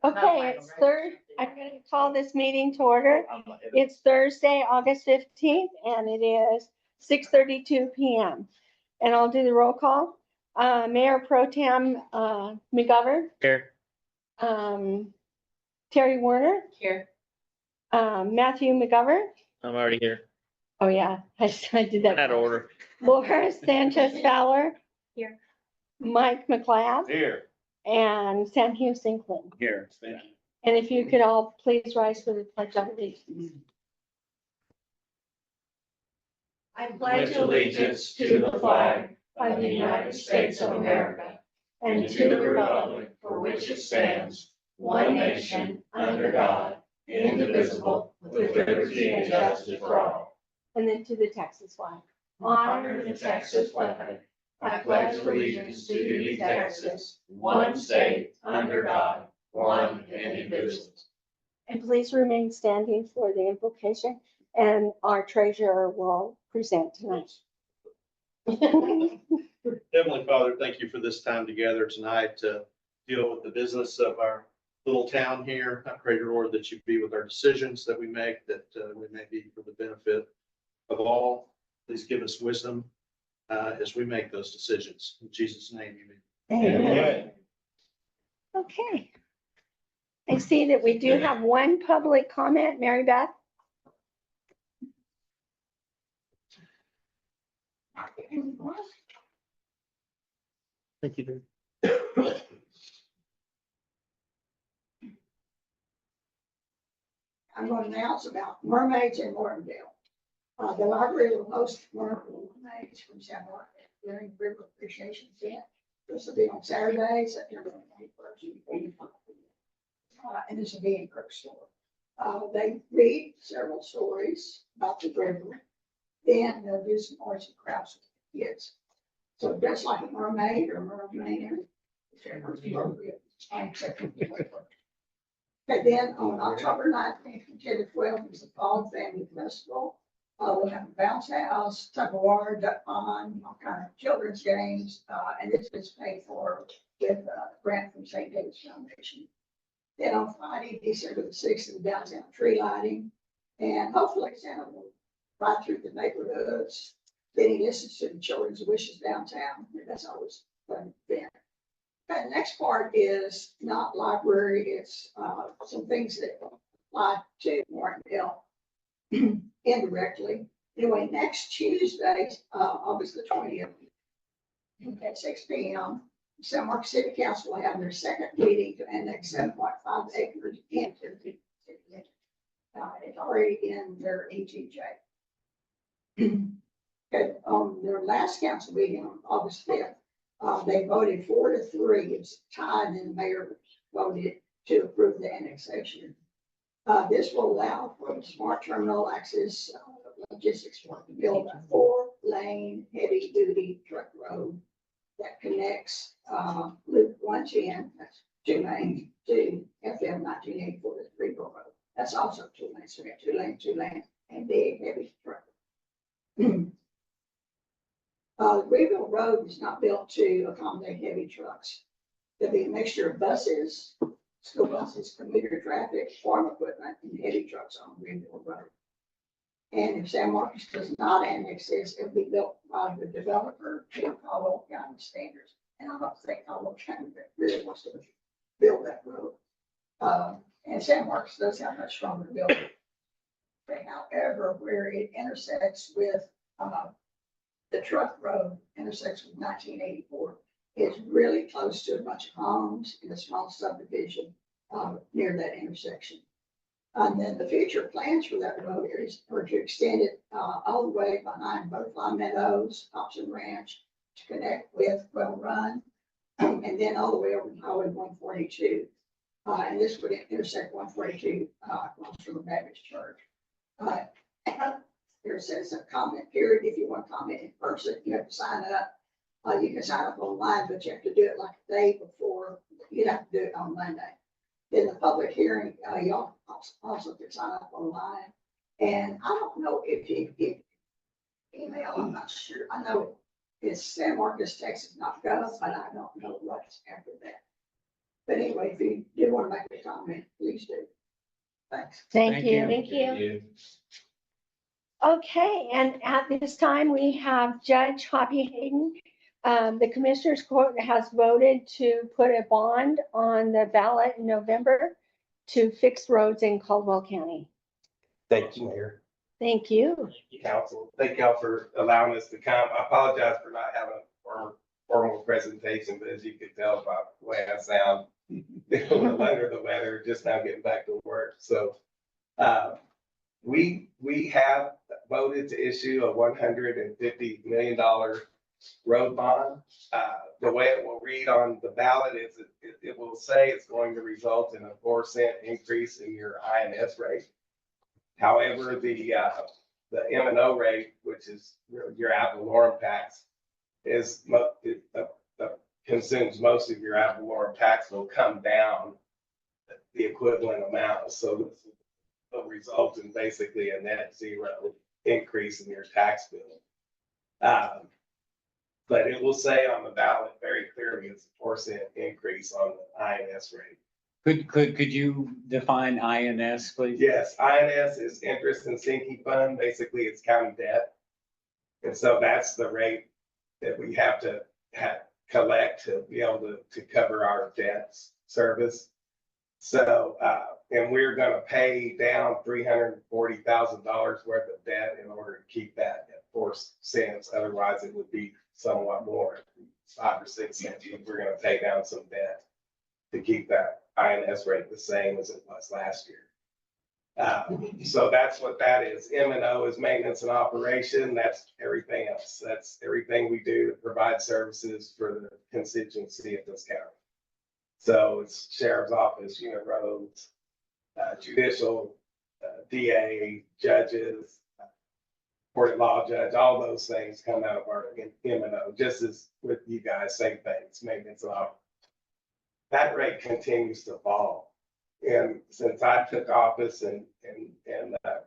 Okay, it's I'm going to call this meeting to order. It's Thursday, August 15th, and it is 6:32 PM. And I'll do the roll call. Mayor Pro Tem McGovern, Here. Terry Werner, Here. Matthew McGovern. I'm already here. Oh, yeah, I did that. Out of order. Laura Sanchez Fowler. Here. Mike McLeod Here. and Sam Houston Clinton. Here. Thank you. And if you could all please rise for the pledge of allegiance. I pledge allegiance to the flag of the United States of America and to the republic for which it stands, one nation, under God, indivisible, with liberty and justice for all. And then to the Texas flag. Honor the Texas flag. I pledge allegiance to thee, Texas, one state, under God, one and indivisible. And please remain standing for the invocation, and our treasurer will present tonight. Heavenly Father, thank you for this time together tonight to deal with the business of our little town here. I pray, Lord, that you be with our decisions that we make, that we may be for the benefit of all. Please give us wisdom as we make those decisions. In Jesus' name, amen. Amen. Okay. I see that we do have one public comment, Mary Beth. Thank you. I'm going to announce about mermaids in Mortonville. The library will host mermaids from San Marcos during River Appreciation Event. This will be on Saturday, September 21st. And this will be in Kirksville. They read several stories about the river. Then they'll do some arts and crafts with the kids. So just like a mermaid or mermaid. And then on October 19th from 10 to 12 is the Fall Family Festival. We'll have a bounce house, tug of war, duck pond, all kind of children's games. And this is paid for with a grant from St. David's Foundation. Then on Friday, December the 6th, is downtown tree lighting. And hopefully Santa will ride through the neighborhoods. Then he listens to the children's wishes downtown. That's always fun. Okay, the next part is not library. It's some things that apply to Martinville indirectly. Anyway, next Tuesday, August the 20th, at 6 p.m., San Marcos City Council will have their second meeting to annex 7.5 acres into the city. It's already in their ETJ. Okay, on their last council meeting on August 5th, they voted 4-3. It's tied, and the mayor voted to approve the annexation. This will allow for the smart terminal access logistics to build a 4-lane heavy-duty truck road that connects Loop 110, that's 2 lanes, to FM 1984 to Greenville Road. That's also 2 lanes, so we have 2 lanes, and big heavy truck. Greenville Road is not built to accommodate heavy trucks. There'll be a mixture of buses, school buses, commuter traffic, farm equipment, and heavy trucks on Greenville Road. And if San Marcos does not annex this, it'll be built by the developer to Caldwell County standards. And I don't think Caldwell County really wants to build that road. And San Marcos does have a stronger building. However, where it intersects with the truck road, intersects with 1984, is really close to a bunch of homes in a small subdivision near that intersection. And then the future plans for that road are to extend it all the way behind Butterfly Meadows, Thompson Ranch, to connect with Well Run, and then all the way over to Highway 142. And this would intersect 142 across from the Baptist Church. There says a comment period. If you want to comment in person, you have to sign up. You can sign up online, but you have to do it like a day before. You'd have to do it on Monday. Then the public hearing, y'all also can sign up online. And I don't know if email, I'm not sure. I know it's San Marcos, Texas.gov, but I don't know what's after that. But anyway, if you do want to make a comment, please do. Thanks. Thank you. Thank you. Okay, and at this time, we have Judge Hoppy Hayden. The Commissioners Court has voted to put a bond on the ballot in November to fix roads in Caldwell County. Thank you, Mayor, Thank you. Council. Thank y'all for allowing us to come. I apologize for not having a formal presentation, but as you can tell by the way I sound, under the weather, just now getting back to work. So we have voted to issue a $150 million road bond. The way it will read on the ballot is it will say it's going to result in a 4-cent increase in your INS rate. However, the M&O rate, which is your ad valorem tax, consumes most of your ad valorem tax, will come down the equivalent amount. So this will result in basically a net zero increase in your tax bill. But it will say on the ballot very clearly it's a 4-cent increase on the INS rate. Could you define INS, please? Yes, INS is interest and sinking fund. Basically, it's county debt. And so that's the rate that we have to collect to be able to cover our debt service. So, and we're gonna pay down $340,000 worth of debt in order to keep that at 4 cents. Otherwise, it would be somewhat more, 5 or 6 cents. We're gonna pay down some debt to keep that INS rate the same as it was last year. So that's what that is. M&O is maintenance and operation. That's everything else. That's everything we do to provide services for the constituency of this county. So it's sheriff's office, unit roads, judicial, DA, judges, court of law judge, all those things come out of our M&O, just as with you guys, same things, maintenance and operation. That rate continues to fall. And since I took office and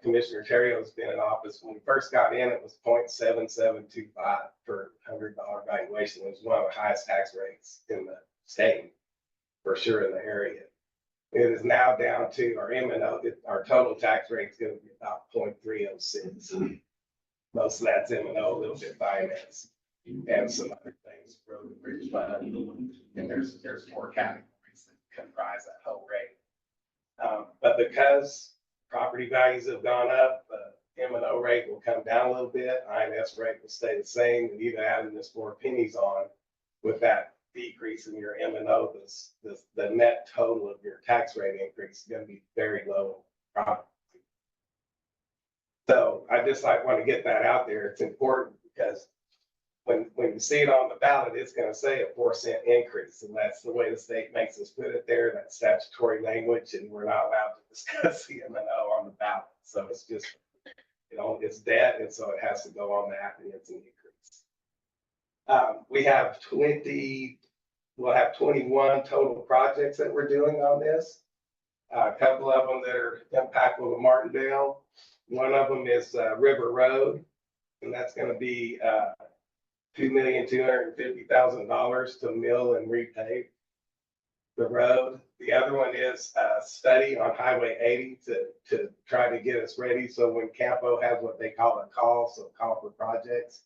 Commissioner Terrio has been in office, when we first got in, it was 0.7725 per $100 valuation. It was one of the highest tax rates in the state, for sure in the area. It is now down to our M&O, our total tax rate is going to be about 0.306. Most of that's M&O, a little bit finance, and some other things, road and bridge fund, and there's 4 categories that comprise that whole rate. But because property values have gone up, the M&O rate will come down a little bit, INS rate will stay the same, and even adding this 4 pennies on with that decrease in your M&O, the net total of your tax rate increase is going to be very low. So I just want to get that out there. It's important because when you see it on the ballot, it's going to say a 4-cent increase. And that's the way the state makes us put it there. That's statutory language, and we're not allowed to discuss the M&O on the ballot. So it's just, it's debt. And so it has to go on that, and it's an increase. We'll have 21 total projects that we're doing on this. A couple of them that are impactful to Martindale. One of them is River Road, and that's going to be $2,250,000 to mill and repave the road. The other one is a study on Highway 80 to try to get us ready. So when Campo has what they call a call for projects,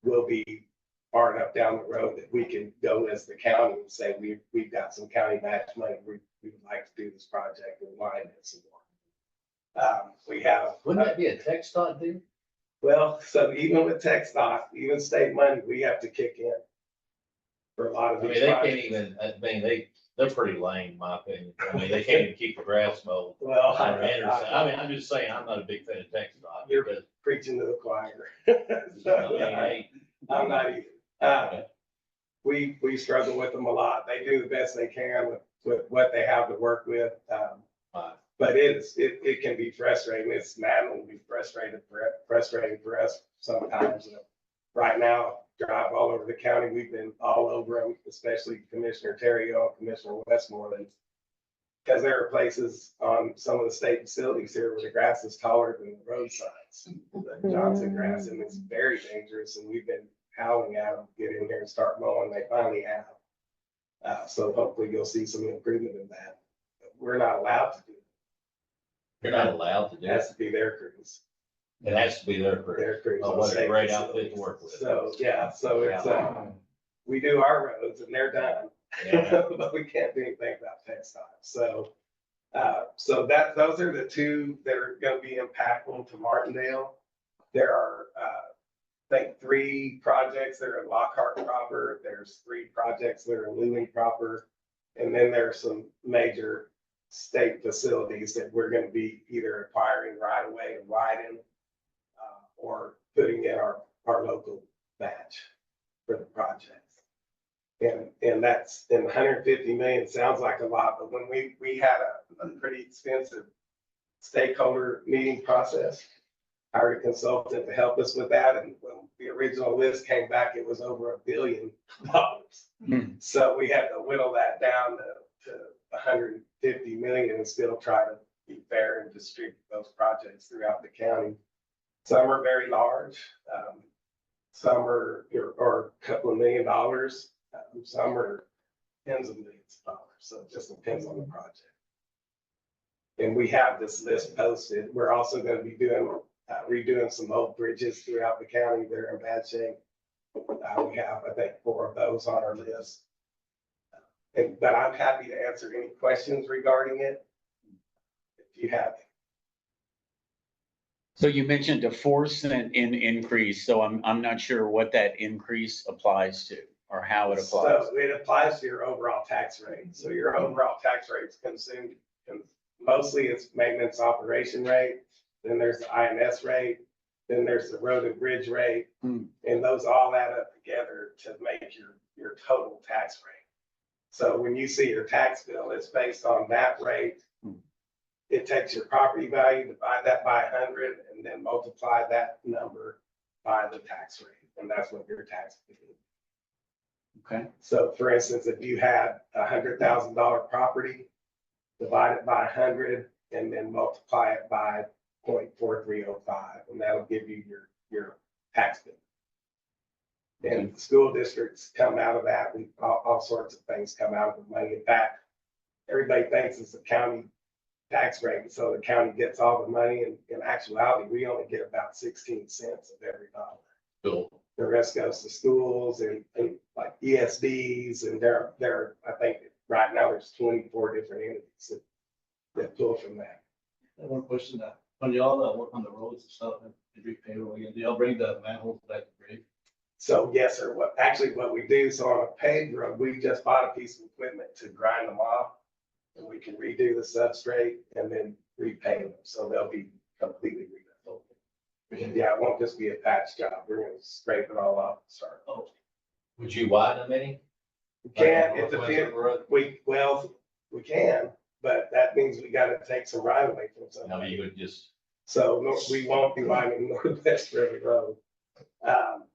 we'll be far enough down the road that we can go as the county and say, we've got some county match money. We would like to do this project and line it some more. We have. Wouldn't that be a tech dot deal? Well, so even with tech stock, even state money, we have to kick in for a lot of I mean, these they can't projects. even, they're pretty lame, in my opinion. I mean, they can't even keep the grass mowed. Well, I mean, I'm just saying, I'm not a big fan of tech dot. You're because, preaching to the choir. I mean, hey, I'm not either. We struggle with them a lot. They do the best they can with what they have to work with. But it can be frustrating. It's maddeningly frustrating for us sometimes. Right now, drive all over the county. We've been all over them, especially Commissioner Terrio and Commissioner Westmoreland, because there are places on some of the state facilities here where the grass is taller than the road signs, the Johnson grass, and it's very dangerous. And we've been howling at them, get in here and start mowing. They finally have. So hopefully you'll see some improvement in that. we're not allowed to do it. You're not allowed to do It it. has to be their crews. It has to be there for, Their crews. oh, on what a state great facilities. outfit to work with. So, yeah, so it's, we do our roads and they're done. Yeah. But we can't do anything about textiles. So, those are the two that are gonna be impactful to Martindale. There are, I think 3 projects that are in Lockhart proper. There's 3 projects that are in Luling proper. And then there's some major state facilities that we're gonna be either acquiring right away and widen, or putting in our local batch for the projects. And that's, and 150 million sounds like a lot, but when we had a pretty expensive stakeholder meeting process, hired a consultant to help us with that, and when the original list came back, it was over $1 billion. So we had to whittle that down to 150 million and still try to be fair and distribute those projects throughout the county. Some are very large, some are, or a couple of $1 million, some are tens of millions of dollars, so it just depends on the project. And we have this list posted. We're also gonna be doing, redoing some old bridges throughout the county that are in bad shape. We have, I think, 4 of those on our list. But I'm happy to answer any questions regarding it, if you have. So you mentioned a 4-cent increase, so I'm not sure what that increase applies to or how it applies. So it applies to your overall tax rate. So your overall tax rate is consumed, mostly it's maintenance operation rate. Then there's the INS rate, then there's the road and bridge rate. And those all add up together to make your total tax rate. So when you see your tax bill, it's based on that rate. It takes your property value, divide that by 100, and then multiply that number by the tax rate. And that's what your tax bill is. Okay. So for instance, if you had $100,000 property, divide it by 100 and then multiply it by 0.4305, and that'll give you your tax bill. And school districts come out of that, and all sorts of things come out of the money. In fact, everybody thinks it's a county tax rate, so the county gets all the money, and in actuality, we only get about 16 cents of every dollar. Cool. The rest goes to schools and like ESDs, and there, I think right now there's 24 different entities that pull from that. I have one question, when y'all work on the roads and stuff, and do payroll again, do y'all bring the manholes back to grade? So yes, sir, what we do, so on a paved road, we just bought a piece of equipment to grind them off. And we can redo the substrate and then repave them, so they'll be completely rebuilt. Yeah, it won't just be a patch job, we're gonna scrape it all off and start. Oh, Would you widen them any? We can, Like it on Northwest depends, Road? we can, but that means we gotta take some right away from No, somebody. you would just, So we won't be lining Northwest River Road.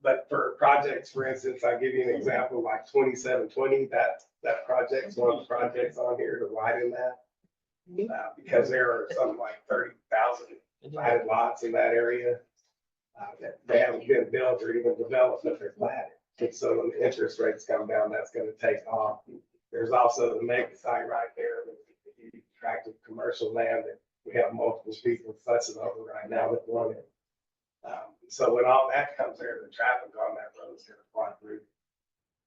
But for projects, for instance, I'll give you an example, like 2720, that project's one of the projects on here to widen that. Because there are something like 30,000 platted lots in that area. That they haven't been built or even developed, but they're platted. And so when the interest rates come down, that's gonna take off. There's also the mega site right there, the attractive commercial land that we have multiple people fussing over right now that want it. So when all that comes there, the traffic on that road is gonna fly through.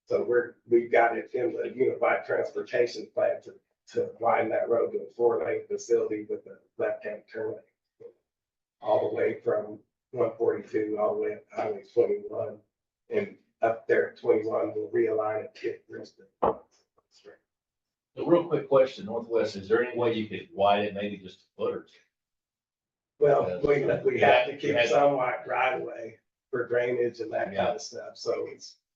So we've got it in the unified transportation plan to widen that road to a 4-lane facility with a left-hand turn lane. All the way from 142, all the way up to Highway 21. And up there at 21, we'll realign it to Princeton. a real quick question, Northwest, is there any way you could widen it maybe just a foot or two? Well, we have to keep somewhat right away for drainage and that kind of stuff. So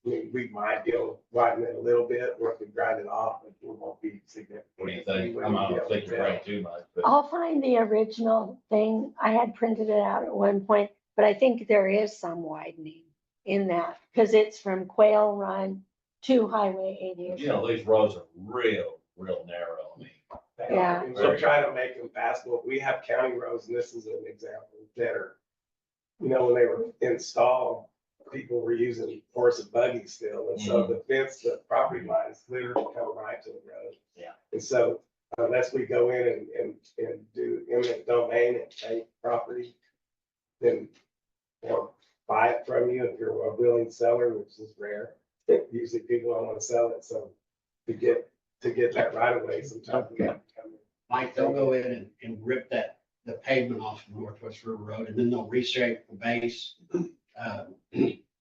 we might be able to widen it a little bit, or if we grind it off, it won't be significant. What do you think? I'm not thinking right too much, but I'll find the original thing. I had printed it out at one point, but I think there is some widening in that, because it's from Quail Run to Highway 80. you know, these roads are real narrow. I mean, Yeah. And we'll try to make them passable. We have county roads, and this is an example, that are, when they were installed, people were using horse and buggy still. And so the fence, the property lines literally come right to the road. Yeah. And so unless we go in and do eminent domain and take property, then they'll buy it from you if you're a willing seller, which is rare. Usually people don't want to sell it, so to get that right away, sometimes we have to come in. Like they'll go in and rip the pavement off of Northwest River Road and then they'll reshape the base.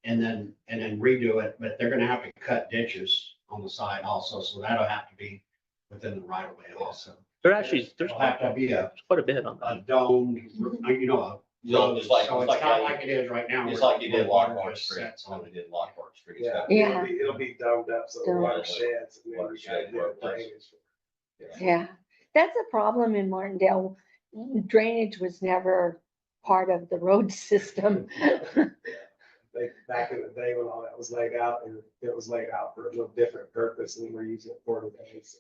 And then redo it, but they're gonna have to cut ditches on the side also, so that'll have to be within the right of way also. There's It'll have to be a quite a bit on domed, a So it's like, so it's not like it is right now. it's where- like you did where water Lockhart just Street, sets on when it. we did Lockhart Street. Yeah, Yeah. it'll be domed up, so the Domed. water sheds and then we Watershed gotta do work, the drainage. Yeah, that's a problem in Martindale. Drainage was never part of the road system. Back in the day when all that was laid out, and it was laid out for a little different purpose and we're using it for today. So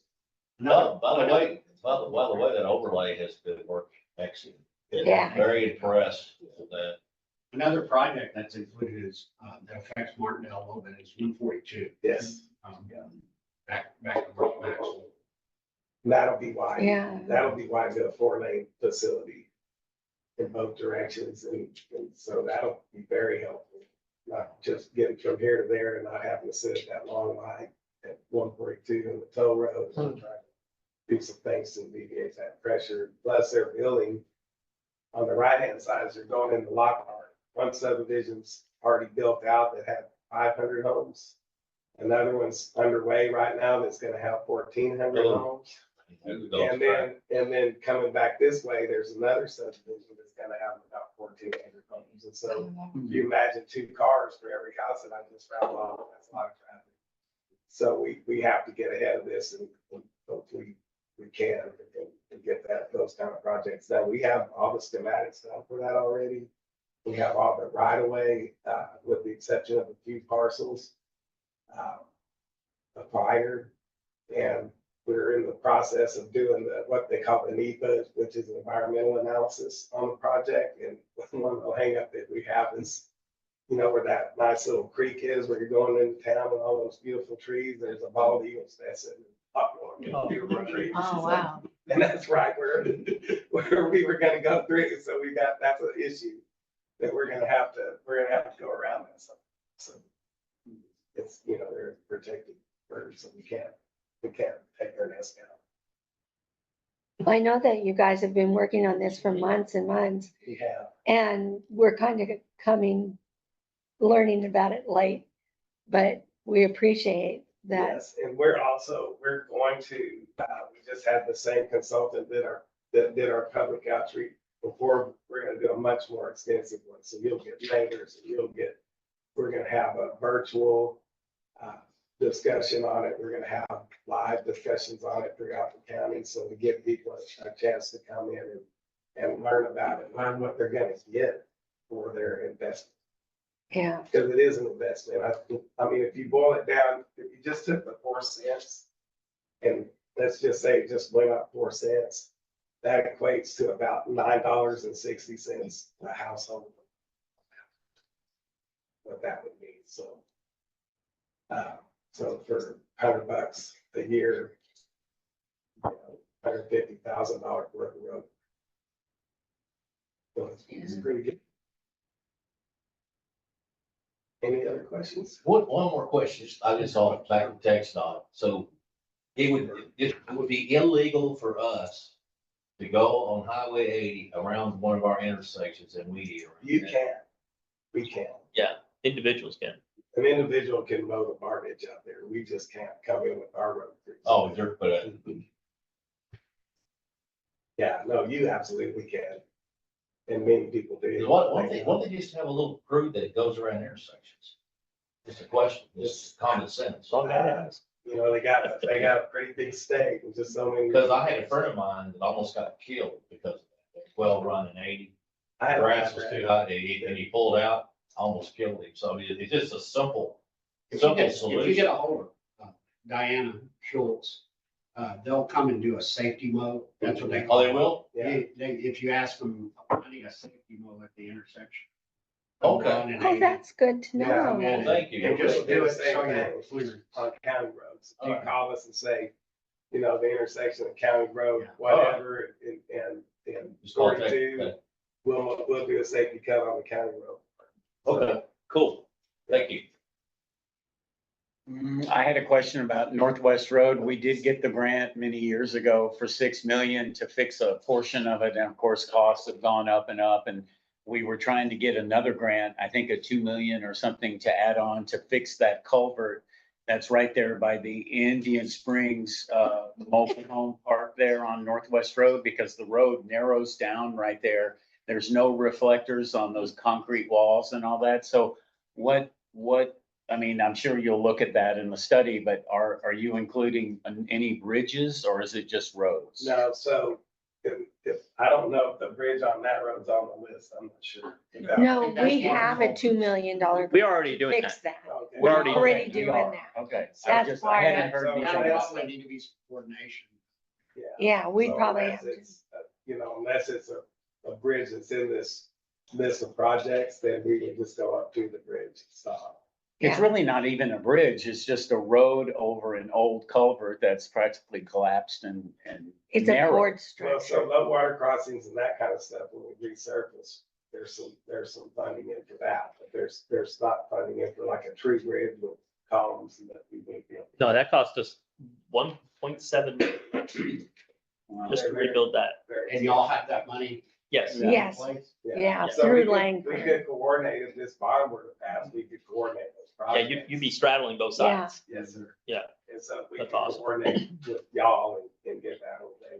No, by the way, that overlay has been working excellent. Yeah. Very impressed with that. Another project that's included is, that affects Martindale a little bit is 142. yes, Back to Mark Maxwell. that'll be wide. Yeah. That'll be wide to a 4-lane facility in both directions. And so that'll be very helpful. Not just getting from here to there and not having to sit at that long line at 142 on the toll road. and try to do some things to alleviate that pressure. Plus they're building on the right-hand side, as they're going into Lockhart. One subdivision's already built out that had 500 homes. Another one's underway right now that's gonna have 1,400 Oh. homes. There we go. And then coming back this way, there's another subdivision that's gonna have about 1,400 homes. And so you imagine 2 cars for every house that I just rattled off, that's a lot of traffic. So we have to get ahead of this and hopefully we can and get those kind of projects done. We have all the schematics done for that already. We have all the right of way, with the exception of a few parcels, acquired. And we're in the process of doing what they call the NEPA, which is an environmental analysis on the project. And one little hangup that we have is, where that nice little creek is, where you're going into town with all those beautiful trees, there's a bald eagle's nest sitting up on beautiful trees. Oh, wow. And that's right where we were gonna go through. So that's an issue that we're gonna have to go around that. So it's, they're protected birds, so we can't take their nest down. I know that you guys have been working on this for months and months, We have. and we're kind of learning about it late, but we appreciate that. Yes, and we're going to, we just had the same consultant that did our public outreach before. We're gonna do a much more extensive one, so you'll get neighbors, and we're gonna have a virtual discussion on it. We're gonna have live discussions on it throughout the county, so to give people a chance to come in and learn about it, learn what they're gonna get for their investment. Yeah, Because it is an investment. I mean, if you boil it down, if you just took the 4 cents and let's just say it just went up 4 cents, that equates to about $9.60 a household. What that would mean, so. So for $100 a year, $150,000 worth of road. So it's pretty good. Any other questions? One more question, I just saw it back in text on, so it would be illegal for us to go on Highway 80 around one of our intersections and weed eat. You can, we can. individuals can. An individual can mow the garbage out there. We just can't come in with our road crews. Oh, but Yeah, no, you absolutely can. And many people do. one thing just have a little crew that goes around intersections. Just a question, just common sense. They got a pretty big stake and just so many. Because I had a friend of mine that almost got killed because of that, 12 running 80. I had a Grass was friend. too high, and he pulled out, almost killed him. So it's just a simple If you get solution. a hold of Diana Schultz, they'll come and do a safety mow. That's what they Oh, call they it. will? Yeah. If you ask them, I need a safety mow at the intersection. Okay. Running oh, 80. that's good to Yeah, know. Well, thank you. And just They do do it the same so thing. you're clear. On county roads. If you Alright. call us and say, you know, the intersection of County Road, whatever, and Just contact 42, that. we'll do a safety cut on the county road. Okay, cool. Thank you. I had a question about Northwest Road. We did get the grant many years ago for 6 million to fix a portion of it. And of course, costs have gone up and up. And we were trying to get another grant, I think a 2 million or something to add on to fix that culvert. That's right there by the Indian Springs, mobile home park there on Northwest Road, because the road narrows down right there. There's no reflectors on those concrete walls and all that. So what, I mean, I'm sure you'll look at that in the study, but are you including any bridges or is it just roads? No, so if, I don't know if the bridge on that road's on the list, I'm not sure. No, we have a $2 million. We already doing Fix that. Okay. We're already- Already We doing are. that. Okay. That's I hadn't part heard of- you Now, say they that. also need to be some coordination. Yeah, we So probably unless have to. it's, you know, unless it's a bridge that's in this list of projects, then we would just go up to the bridge and stop. It's Yeah. really not even a bridge. It's just a road over an old culvert that's practically collapsed and It's a narrow. cord Well, structure. so low water crossings and that kind of stuff, when we resurface, there's some funding in for that, but there's not funding in for like a tree bridge with columns and that we would be able to. No, that cost us 1.7 Wow. just to rebuild that. And y'all have that money? Yes. Yeah. Yes, yeah, So through we language. could coordinate, if this bond were to pass, we could coordinate those Yeah, projects. you'd be straddling both Yeah. sides. Yes, sir. Yeah. And so we That's can awesome. coordinate with y'all and get that over there.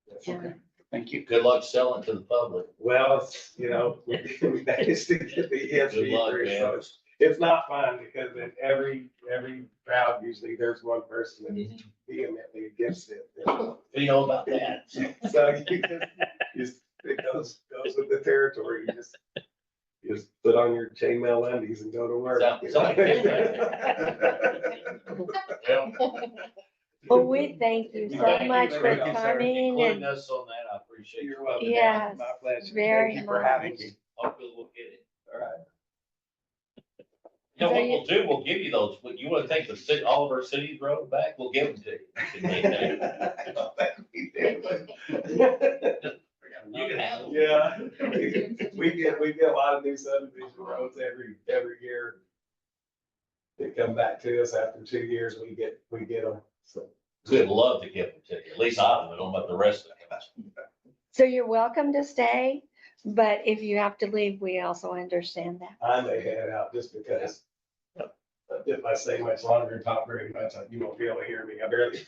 Yes, Yeah. okay. Thank you. Good luck selling to the public. Well, it's, you know, we managed to get the Good luck, ESP, man. so it's not fun because in every crowd, usually there's one person that's vehemently against it. We know about that. So it goes with the territory. You just put on your chainmail undies and go to work. Sounds like Well, we thank you so Thank you, much for thank you, sir, coming Including and us on that, I appreciate You're you. welcome. Yes, My pleasure. very Thank you for having much. me. Hopefully we'll get it. All right. You know So what you- we'll do, we'll give you those, but you wanna take the city, all of our cities road back, we'll give them to you. I don't think we did, but- You can have them. Yeah, we get a lot of new subdivision roads every year. They come back to us after 2 years, we get them, so. We'd love to give them to you, at least I don't know about the rest of them. so you're welcome to stay, but if you have to leave, we also understand that. I may head out just because. If I stay much longer and talk very much, you won't be able to hear me, I barely.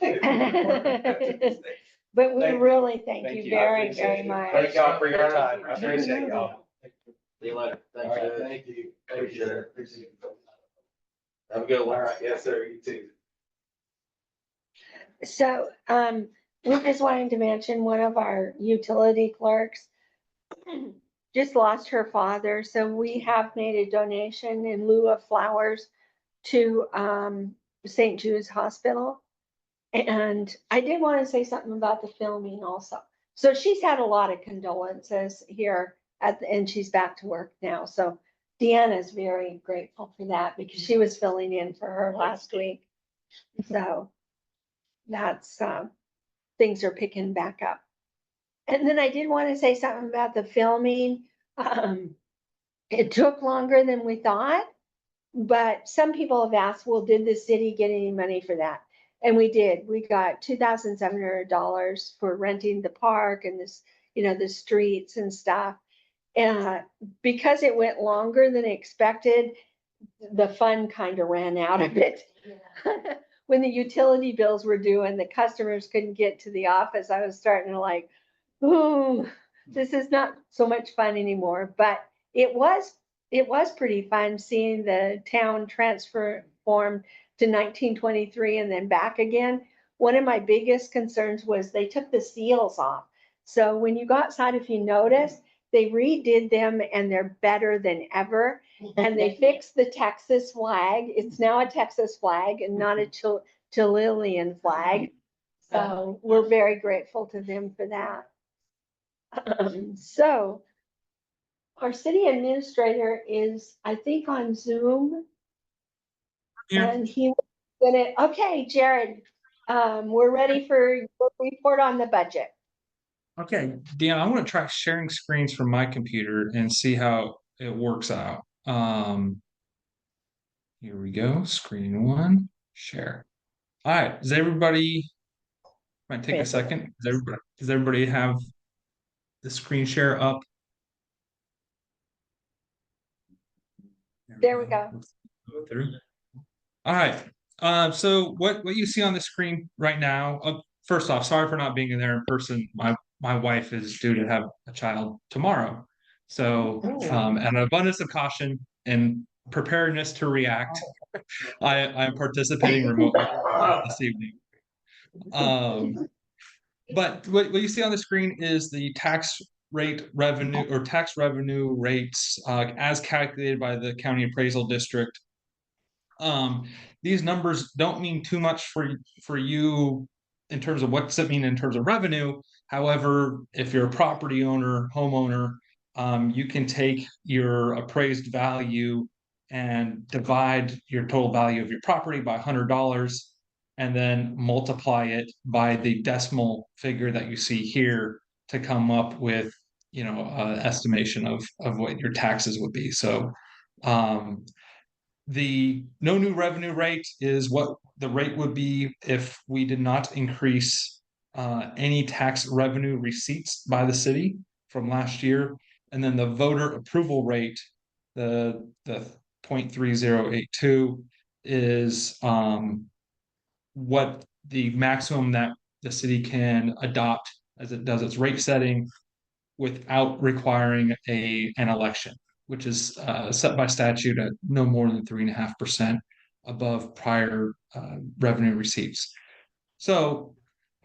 But we Thank you. really thank Thank you you. I very, appreciate very it. much. Thank y'all for your time, I appreciate y'all. See you later. All right, thank you. Appreciate it. Appreciate it. Have a good All one. right, yes, sir, you too. So, we just wanted to mention one of our utility clerks just lost her father, so we have made a donation in lieu of flowers to, St. Jude's Hospital. And I did want to say something about the filming also. So she's had a lot of condolences here and she's back to work now. So Deanna's very grateful for that because she was filling in for her last week. So that's, things are picking back up. And then I did want to say something about the filming. It took longer than we thought, but some people have asked, well, did the city get any money for that? And we did. We got $2,700 for renting the park and this, you know, the streets and stuff. And because it went longer than expected, the fun kind of ran out of it. When the utility bills were due and the customers couldn't get to the office, I was starting to like, ooh, this is not so much fun anymore. But it was pretty fun seeing the town transform to 1923 and then back again. One of my biggest concerns was they took the seals off. So when you go outside, if you notice, they redid them and they're better than ever. And they fixed the Texas flag. It's now a Texas flag and not a Chilean flag. So we're very grateful to them for that. So our city administrator is, I think, on Zoom. And he was gonna, okay, Jared, We're ready for your report on the budget. Okay, Dan, I want to try sharing screens from my computer and see how it works out. Here we go, screen one, share. All right, does everybody, might take a second. Does everybody have the screen share up? There we go. Let's go through. All right, so what you see on the screen right now, first off, sorry for not being there in person. My wife is due to have a child tomorrow. So, an abundance of caution and preparedness to react, I'm participating remotely this evening. But what you see on the screen is the tax rate revenue or tax revenue rates as calculated by the county appraisal district. These numbers don't mean too much for you in terms of what does it mean in terms of revenue. However, if you're a property owner, homeowner, you can take your appraised value and divide your total value of your property by $100 and then multiply it by the decimal figure that you see here to come up with, an estimation of what your taxes would be. So, the no new revenue rate is what the rate would be if we did not increase any tax revenue receipts by the city from last year. And then the voter approval rate, the 0.3082 is what the maximum that the city can adopt as it does its rate setting without requiring an election, which is set by statute at no more than 3.5% above prior revenue receipts. So,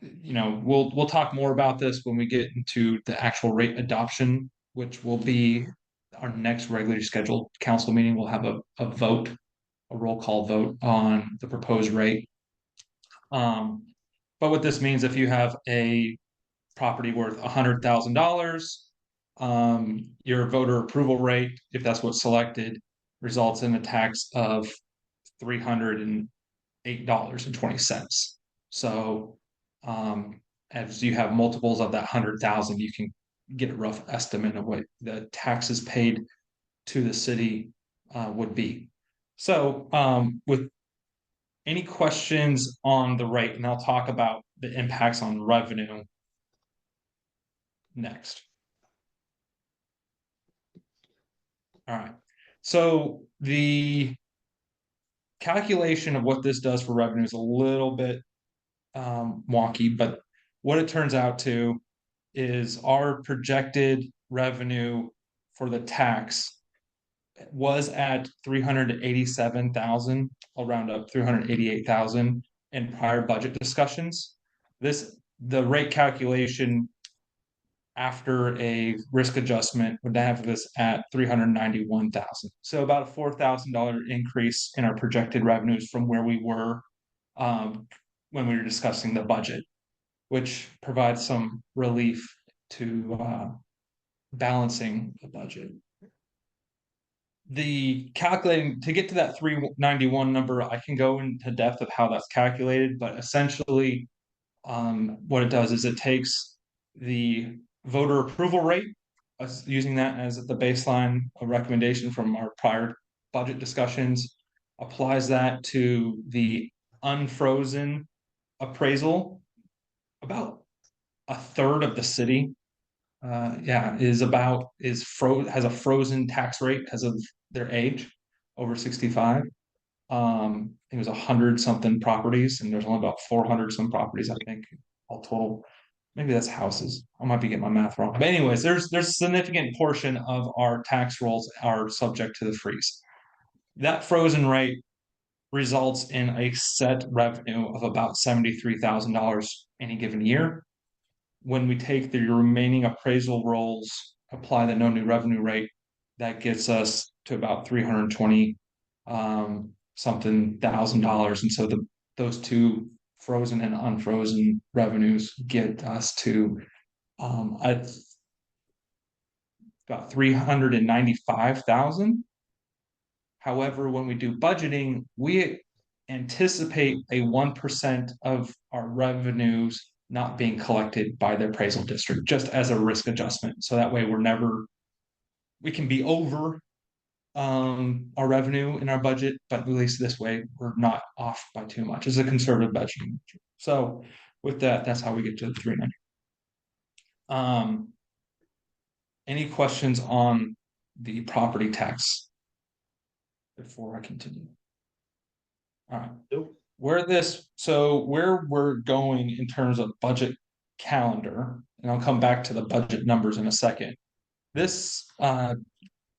we'll talk more about this when we get into the actual rate adoption, which will be our next regularly scheduled council meeting. We'll have a vote, a roll call vote on the proposed rate. But what this means, if you have a property worth $100,000, your voter approval rate, if that's what's selected, results in a tax of $308.20. So, as you have multiples of that 100,000, you can get a rough estimate of what the taxes paid to the city would be. So, with any questions on the rate, and I'll talk about the impacts on revenue next. All right. So the calculation of what this does for revenue is a little bit wonky, but what it turns out to is our projected revenue for the tax was at 387,000, I'll round up 388,000 in prior budget discussions. The rate calculation after a risk adjustment would have this at 391,000. So about a $4,000 increase in our projected revenues from where we were when we were discussing the budget, which provides some relief to balancing the budget. The calculating to get to that 391 number, I can go into depth of how that's calculated, but essentially what it does is it takes the voter approval rate, using that as the baseline recommendation from our prior budget discussions, applies that to the unfrozen appraisal. About a third of the city has a frozen tax rate because of their age, over 65. It was 100 something properties, and there's only about 400 some properties, I think, all total. Maybe that's houses. I might be getting my math wrong. But anyways, there's a significant portion of our tax rolls are subject to the freeze. That frozen rate results in a set revenue of about $73,000 any given year. When we take the remaining appraisal rolls, apply the no new revenue rate, that gets us to about 320 something $1,000. And so those two frozen and unfrozen revenues get us to about 395,000. However, when we do budgeting, we anticipate a 1% of our revenues not being collected by the appraisal district, just as a risk adjustment. So that way we can be over our revenue in our budget, but at least this way we're not off by too much. It's a conservative budgeting. So with that, that's how we get to the 390. Any questions on the property tax before I continue? All right. Nope. Where we're going in terms of budget calendar, and I'll come back to the budget numbers in a second. This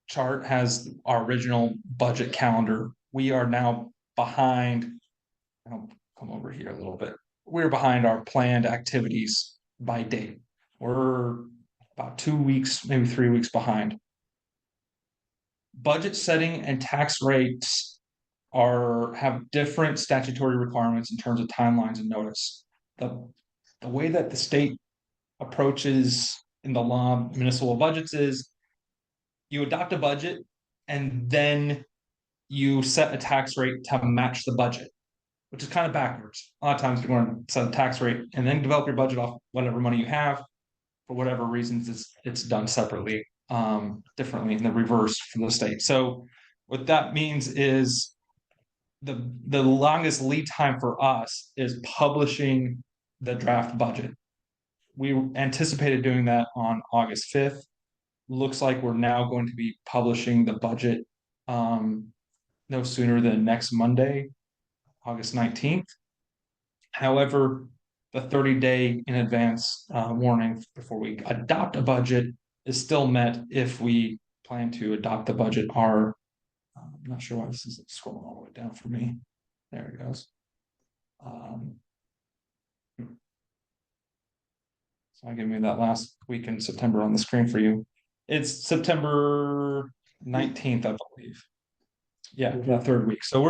chart has our original budget calendar. We are now behind. I'll come over here a little bit. We're behind our planned activities by date. We're about 2 weeks, maybe 3 weeks behind. Budget setting and tax rates have different statutory requirements in terms of timelines and notice. The way that the state approaches in the law municipal budgets is you adopt a budget and then you set a tax rate to match the budget, which is kind of backwards. A lot of times you're going to set a tax rate and then develop your budget off whatever money you have. For whatever reasons, it's done separately, differently in the reverse for the state. So what that means is the longest lead time for us is publishing the draft budget. We anticipated doing that on August 5th. Looks like we're now going to be publishing the budget no sooner than next Monday, August 19th. However, the 30-day in advance warning before we adopt a budget is still met if we plan to adopt the budget. I'm not sure why this isn't scrolling all the way down for me. There it goes. So I'll give me that last week in September on the screen for you. It's September 19th, I believe. Yeah, the third week. So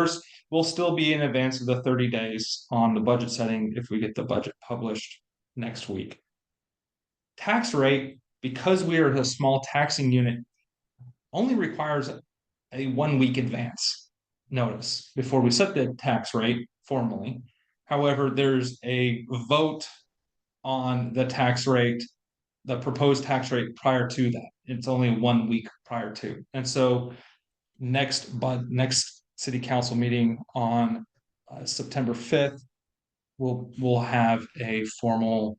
we'll still be in advance of the 30 days on the budget setting if we get the budget published next week. Tax rate, because we are a small taxing unit, only requires a 1 week advance notice before we set the tax rate formally. However, there's a vote on the tax rate, the proposed tax rate prior to that. It's only 1 week prior to. And so next city council meeting on September 5th, we'll have a formal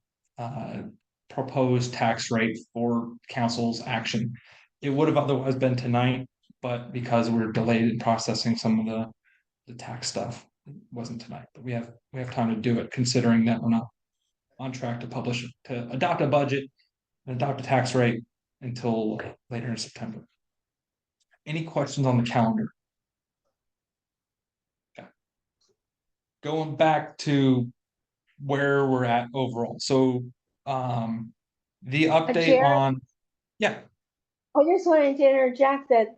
proposed tax rate for council's action. It would have otherwise been tonight, but because we're delayed in processing some of the tax stuff, it wasn't tonight. But we have time to do it, considering that we're not on track to adopt a budget and adopt a tax rate until later in September. Any questions on the calendar? Okay. Going back to where we're at overall. So the update Jared? on, yeah. I just wanted to interject that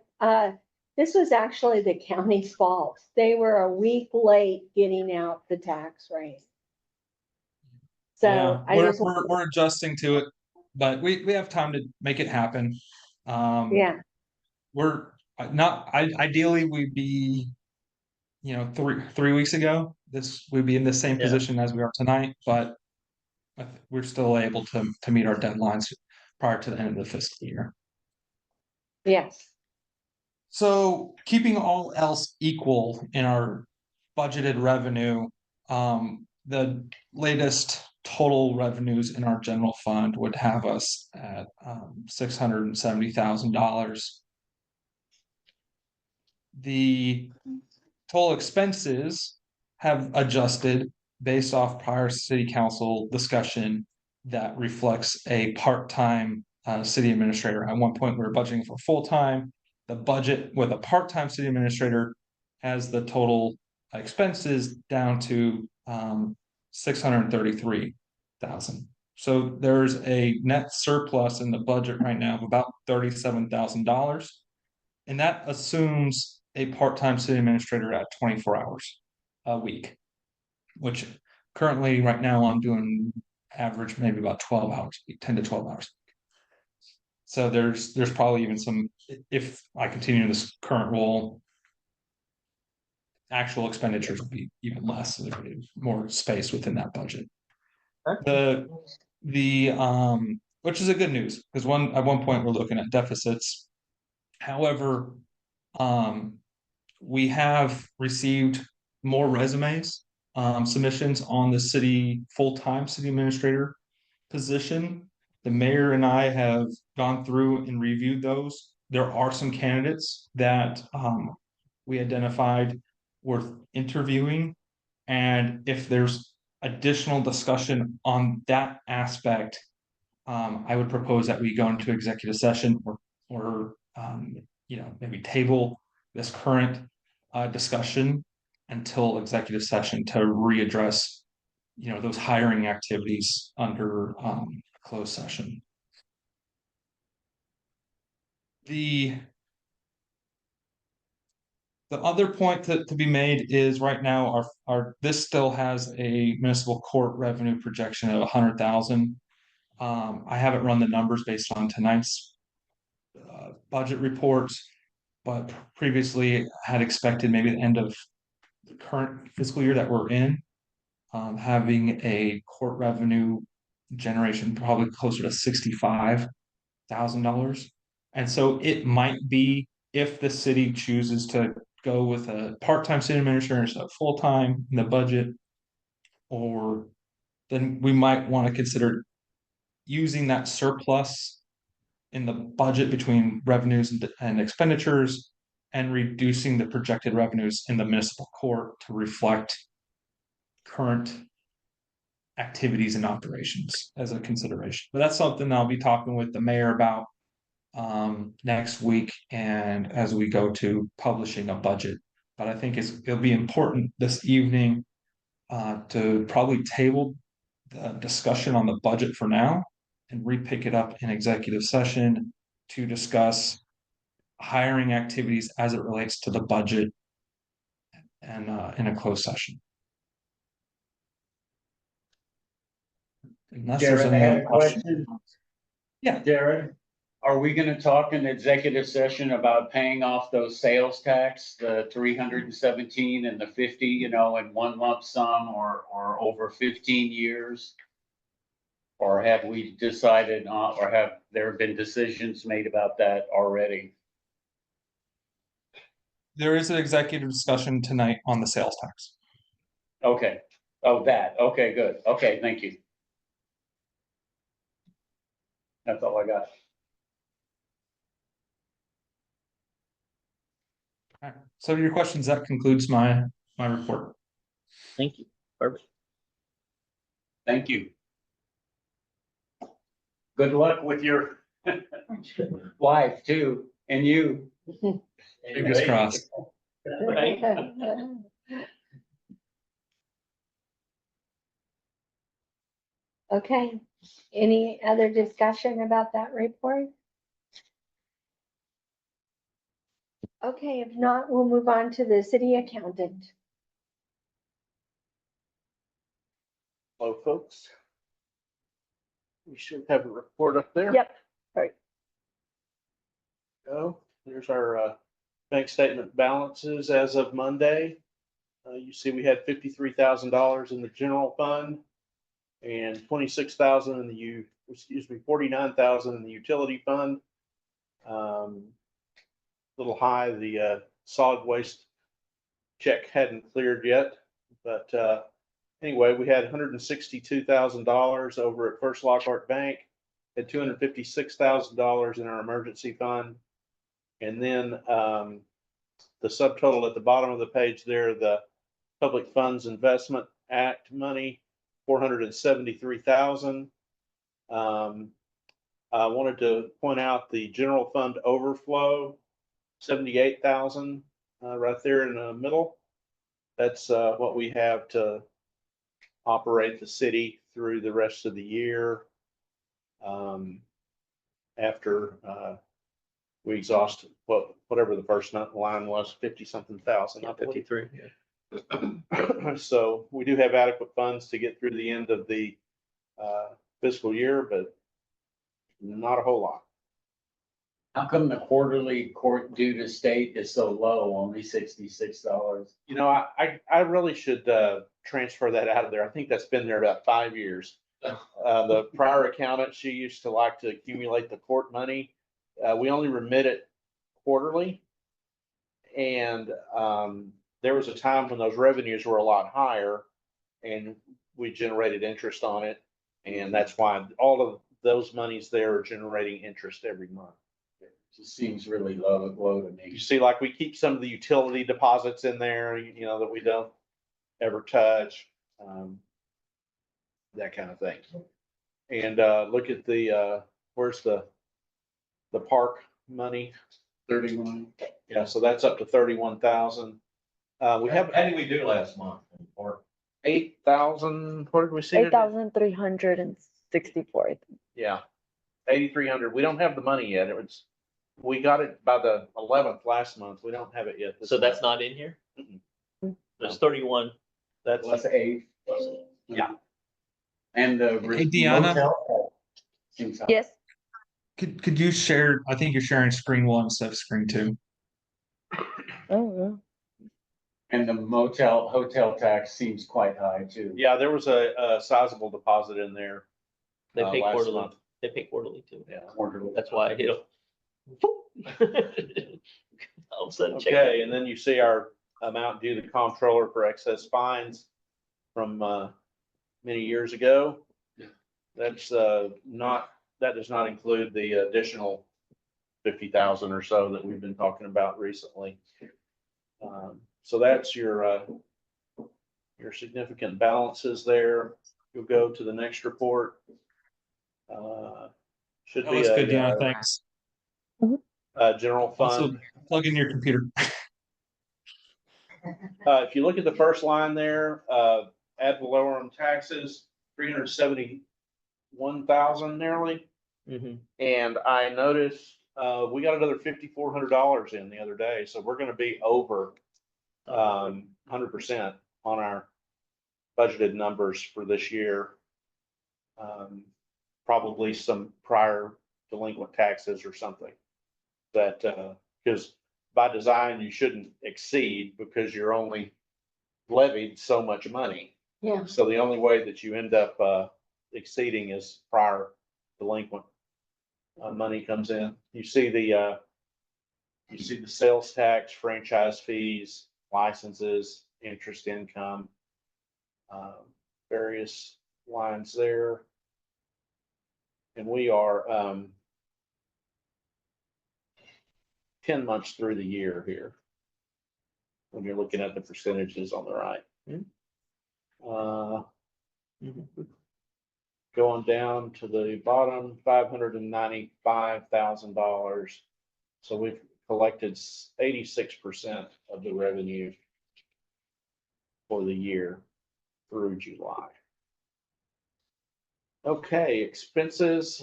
this was actually the county's fault. They were a week late getting out the tax rate. So Yeah, I just want we're adjusting to it, but we have time to make it happen. yeah, We're not, ideally we'd be, 3 weeks ago, we'd be in the same position as we are tonight, but we're still able to meet our deadlines prior to the end of the fiscal year. yes. So keeping all else equal in our budgeted revenue, the latest total revenues in our general fund would have us at $670,000. The total expenses have adjusted based off prior city council discussion that reflects a part-time city administrator. At one point, we were budgeting for full-time. The budget with a part-time city administrator has the total expenses down to $633,000. So there's a net surplus in the budget right now of about $37,000. And that assumes a part-time city administrator at 24 hours a week, which currently right now I'm doing average maybe about 12 hours, 10 to 12 hours. So there's probably even some, if I continue in this current role, actual expenditures will be even less, so there'll be more space within that budget. Which is a good news, because at one point we're looking at deficits. However, we have received more resumes, submissions on the full-time city administrator position. The mayor and I have gone through and reviewed those. There are some candidates that we identified worth interviewing. And if there's additional discussion on that aspect, I would propose that we go into executive session or maybe table this current discussion until executive session to readdress, those hiring activities under closed session. The other point to be made is right now this still has a municipal court revenue projection of 100,000. I haven't run the numbers based on tonight's budget reports, but previously had expected maybe the end of the current fiscal year that we're in, having a court revenue generation probably closer to $65,000. And so it might be, if the city chooses to go with a part-time city administrator instead of full-time in the budget, or then we might want to consider using that surplus in the budget between revenues and expenditures, and reducing the projected revenues in the municipal court to reflect current activities and operations as a consideration. But that's something I'll be talking with the mayor about next week, and as we go to publishing a budget. But I think it'll be important this evening to probably table the discussion on the budget for now and re-pick it up in executive session to discuss hiring activities as it relates to the budget and in a closed session. Unless there's Jared, I any had other a questions. question. Yeah. Jared, are we gonna talk in executive session about paying off those sales tax, the 317 and the 50, in one lump sum or over 15 years? Or have we decided on, or have there been decisions made about that already? There is an executive discussion tonight on the sales tax. Okay. Oh, okay, good. Okay, thank you. That's all I got. All right. So your questions, that concludes my report. Thank you. Perfect. Thank you. Good luck with your wife too, and you. Fingers crossed. Right. Okay, any other discussion about that report? Okay, if not, we'll move on to the city accountant. Hello, folks. We should have a report up there. Yep, right. Go. There's our bank statement balances as of Monday. You see we had $53,000 in the general fund and 26,000 in the 49,000 in the utility fund. Little high, the solid waste check hadn't cleared yet, but anyway, we had $162,000 over at First Lockhart Bank, had $256,000 in our emergency fund. And then the subtotal at the bottom of the page there, the Public Funds Investment Act money, $473,000. I wanted to point out the general fund overflow, $78,000 right there in the middle. That's what we have to operate the city through the rest of the year. After we exhaust whatever the first line was, 50-something thousand. 53. So we do have adequate funds to get through the end of the fiscal year, but not a whole lot. How come the quarterly court due to state is so low, only $66? You know, I really should, transfer that out of there. I think that's been there about 5 years. The prior accountant, she used to like to accumulate the court money. We only remit it quarterly. And, there was a time when those revenues were a lot higher and we generated interest on it. And that's why all of those monies there are generating interest every month. It just seems really low to You me. see, like we keep some of the utility deposits in there, you know, that we don't ever touch. That kind of thing. And, look at the, where's the park money? 31. Yeah, so that's up to 31,000. We have How did we do last month? Or 8,000, what did we see? today? 8,364. Yeah, 8,300. We don't have the money yet. We got it by the 11th last month. We don't have it yet. So that's not in here? Mm-mm. There's 31. That's, Plus 8. Yeah. And the. Hey, Deanna? motel seems high. Yes. Could you share, I think you're sharing screen one instead of screen two. Oh, And the hotel tax seems quite high too. yeah, there was a sizable deposit in there. They pay last quarterly. month. They pay quarterly too. Yeah. Quarterly. That's why, you know. All of a sudden, check. Okay, and then you see our amount due to the comptroller for excess fines from, many years ago. That's, that does not include the additional 50,000 or so that we've been talking about recently. So that's your significant balances there. You'll go to the next report. Should That be looks good, a, Deanna, thanks. general Also, fund. plug in your computer. If you look at the first line there, ad valorem taxes, 371,000 nearly. Mhm. And I noticed, we got another $5,400 in the other day, so we're gonna be over, 100% on our budgeted numbers for this year. Probably some prior delinquent taxes or something. That, because by design, you shouldn't exceed because you're only levied so much money. Yeah. So the only way that you end up, exceeding is prior delinquent, money comes in. You see the sales tax, franchise fees, licenses, interest income, various lines there. And we are, 10 months through the year here. When you're looking at the percentages on the right. Going down to the bottom, $595,000. So we've collected 86% of the revenue for the year through July. Okay, expenses.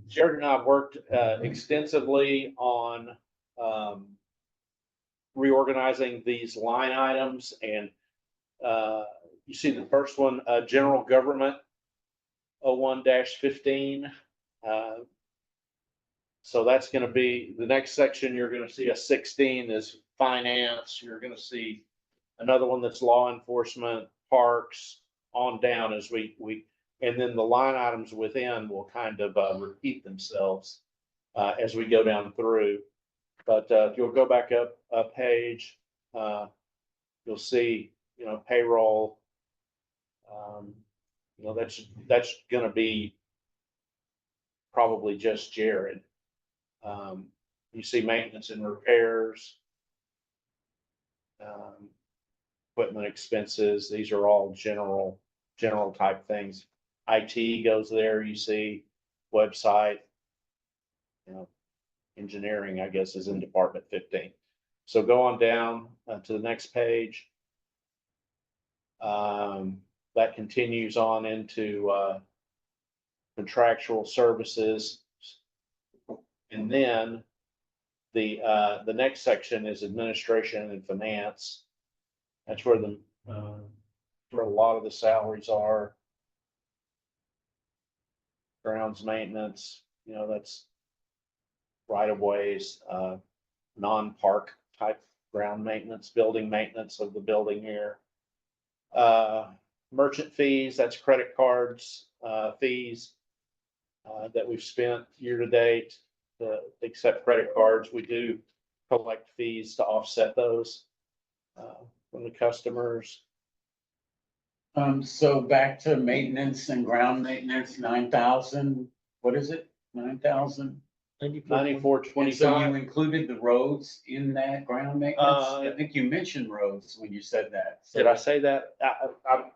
Jared and I have worked extensively on reorganizing these line items, and you see the first one, general government 01-15. So that's going to be the next section. You're going to see a 16 is finance. You're going to see another one that's law enforcement, parks, on down as we and then the line items within will kind of repeat themselves as we go down through. But if you'll go back up a page, you'll see, payroll. That's going to be probably just Jared. You see maintenance and repairs, equipment expenses. These are all general type things. IT goes there, you see website, engineering, I guess, is in Department 15. So go on down to the next page. That continues on into contractual services. And then the next section is administration and finance. That's where where a lot of the salaries are. Grounds maintenance, you know, that's right of ways, non-park type ground maintenance, building maintenance of the building here. Merchant fees, that's credit cards, fees, that we've spent year to date, except credit cards, we do collect fees to offset those, from the customers. So back to maintenance and ground maintenance, 9,000, what is it? 9,000? 94 And so you 25. included the roads in that ground maintenance? I think you mentioned roads when you said that. Did I say that?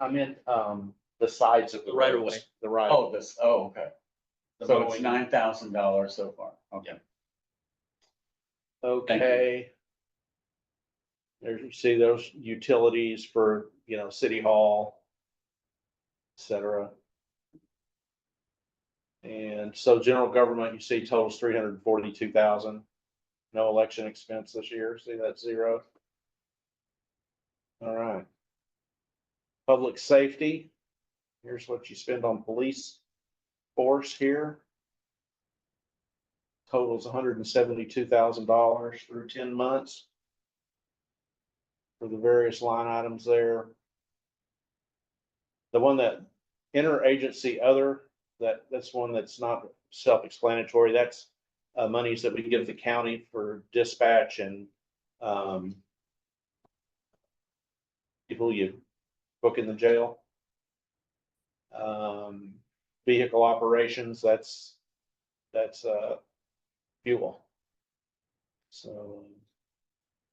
I meant, the sides of the Right roads, away. the right. Okay. the So it's mowing. $9,000 so far. Okay. Okay. There's, you see those utilities for, you know, city hall, et cetera. And so general government, you see totals 342,000. No election expense this year. See that zero? All right. Public safety. Here's what you spend on police force here. Totals $172,000 through 10 months. For the various line items there. The one that interagency other, that's one that's not self-explanatory. That's monies that we give the county for dispatch and people you book in the jail. Vehicle operations, that's fuel. So,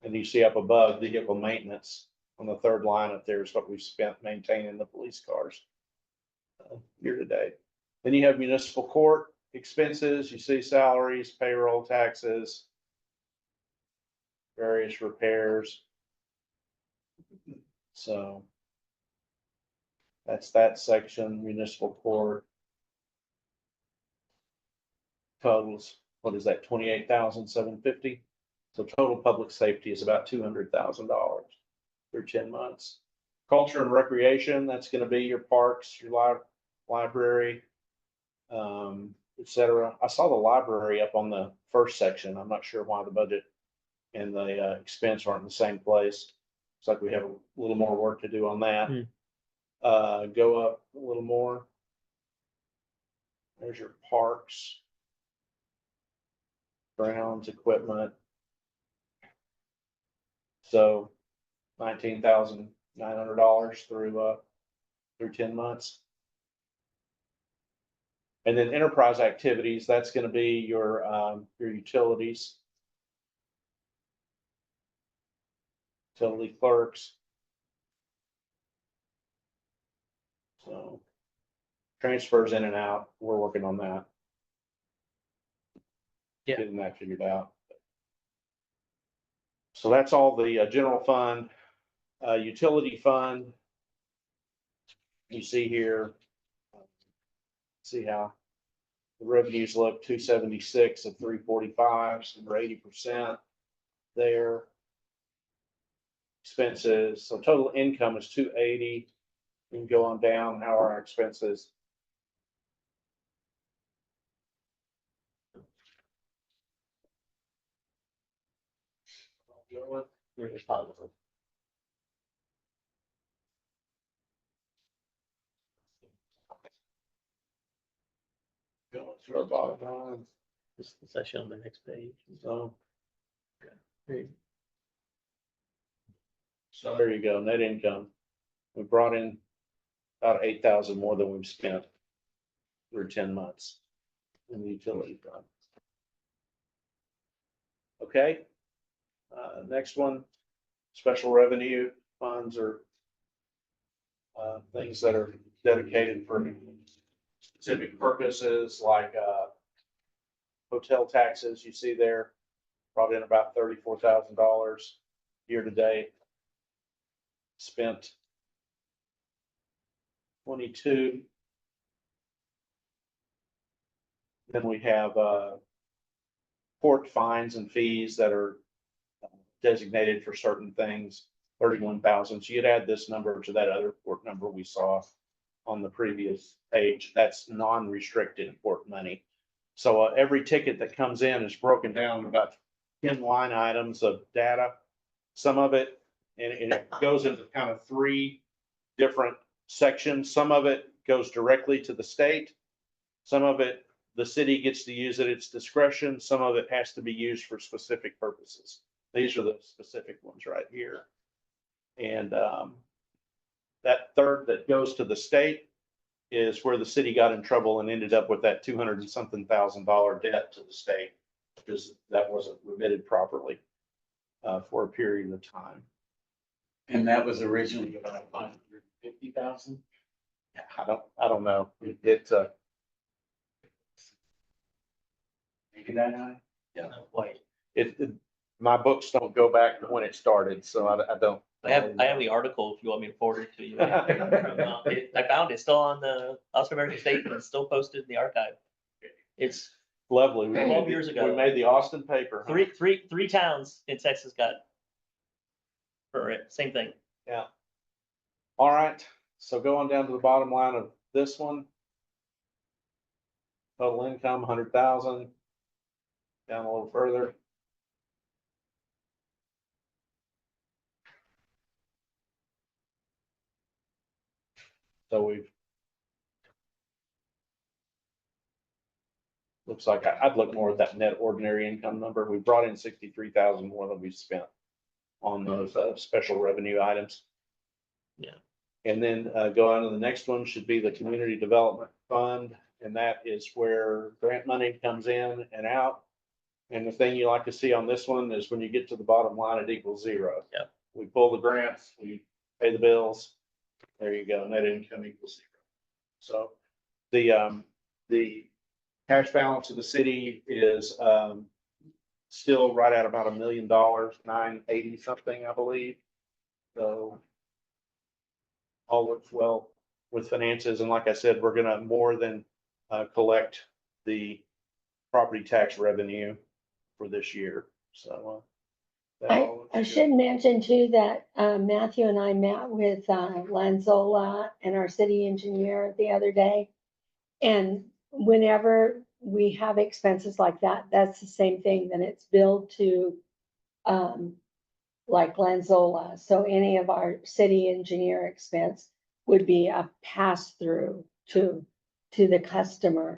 and you see up above vehicle maintenance on the third line up there is what we've spent maintaining the police cars year to date. Then you have municipal court expenses, you see salaries, payroll, taxes, various repairs. So that's that section, municipal court. Totals, what is that, 28,750? So total public safety is about $200,000 through 10 months. Culture and recreation, that's gonna be your parks, your library, et cetera. I saw the library up on the first section. I'm not sure why the budget and the expense aren't in the same place. It's like we have a little more work to do on that. Go up a little more. There's your parks. Grounds, equipment. So $19,900 through 10 months. And then enterprise activities, that's gonna be your utilities. Utility clerks. So transfers in and out, we're working on that. Yeah. Getting that figured out. So that's all the general fund, utility fund. You see here. See how the revenues look, 276 of 345, so we're 80% there. Expenses, so total income is 280. We can go on down how are our expenses. Really positive. Going through our bottom line, This is actually on the next page. so. Great. So there you go, net income. We brought in about 8,000 more than we've spent through 10 months in the utility fund. Okay. Next one, special revenue funds are things that are dedicated for specific purposes like hotel taxes. You see there, brought in about $34,000 year to date. Spent 22. Then we have port fines and fees that are designated for certain things, 31,000. So you'd add this number to that other port number we saw on the previous page. That's non-restricted port money. So every ticket that comes in is broken down about 10 line items of data. Some of it, and it goes into kind of 3 different sections. Some of it goes directly to the state. Some of it, the city gets to use at its discretion. Some of it has to be used for specific purposes. These are the specific ones right here. And that third that goes to the state is where the city got in trouble and ended up with that 200 and something $1,000 debt to the state because that wasn't remitted properly for a period of time. And that was originally about 150,000. I don't know. It's Maybe that high? yeah. Wait, My books don't go back to when it started, so I don't. I have the article if you want me to forward it to you. I found it still on the Oscar American State, and it's still posted in the archive. It's Lovely. We 12 made the- years ago. We made the Austin paper. huh? three towns in Texas got for it, same thing. Yeah. All right, so going down to the bottom line of this one. Total income, 100,000. Down a little further. So we've. Looks like I'd look more at that net ordinary income number. We brought in 63,000 more than we spent on those special revenue items. Yeah. And then go on to the next one should be the Community Development Fund, and that is where grant money comes in and out. And the thing you like to see on this one is when you get to the bottom line, it equals 0. Yep. We pull the grants, we pay the bills. There you go, net income equals 0. So the cash balance of the city is still right at about $1 million, 980 something, I believe. So all looks well with finances. And like I said, we're gonna more than collect the property tax revenue for this year. So that all looks I good. should mention too that Matthew and I met with Lanzola and our city engineer the other day. And whenever we have expenses like that, that's the same thing, then it's billed to like Lanzola. So any of our city engineer expense would be a pass through to the customer.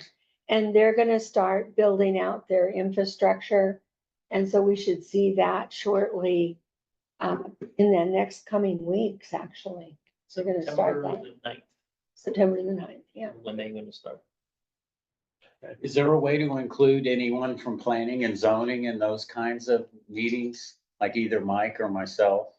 And they're gonna start building out their infrastructure. And so we should see that shortly in the next coming weeks, actually. So we're gonna start September that the 9th, September the 9th, yeah. when they're gonna start. Is there a way to include anyone from planning and zoning in those kinds of meetings? Like either Mike or myself?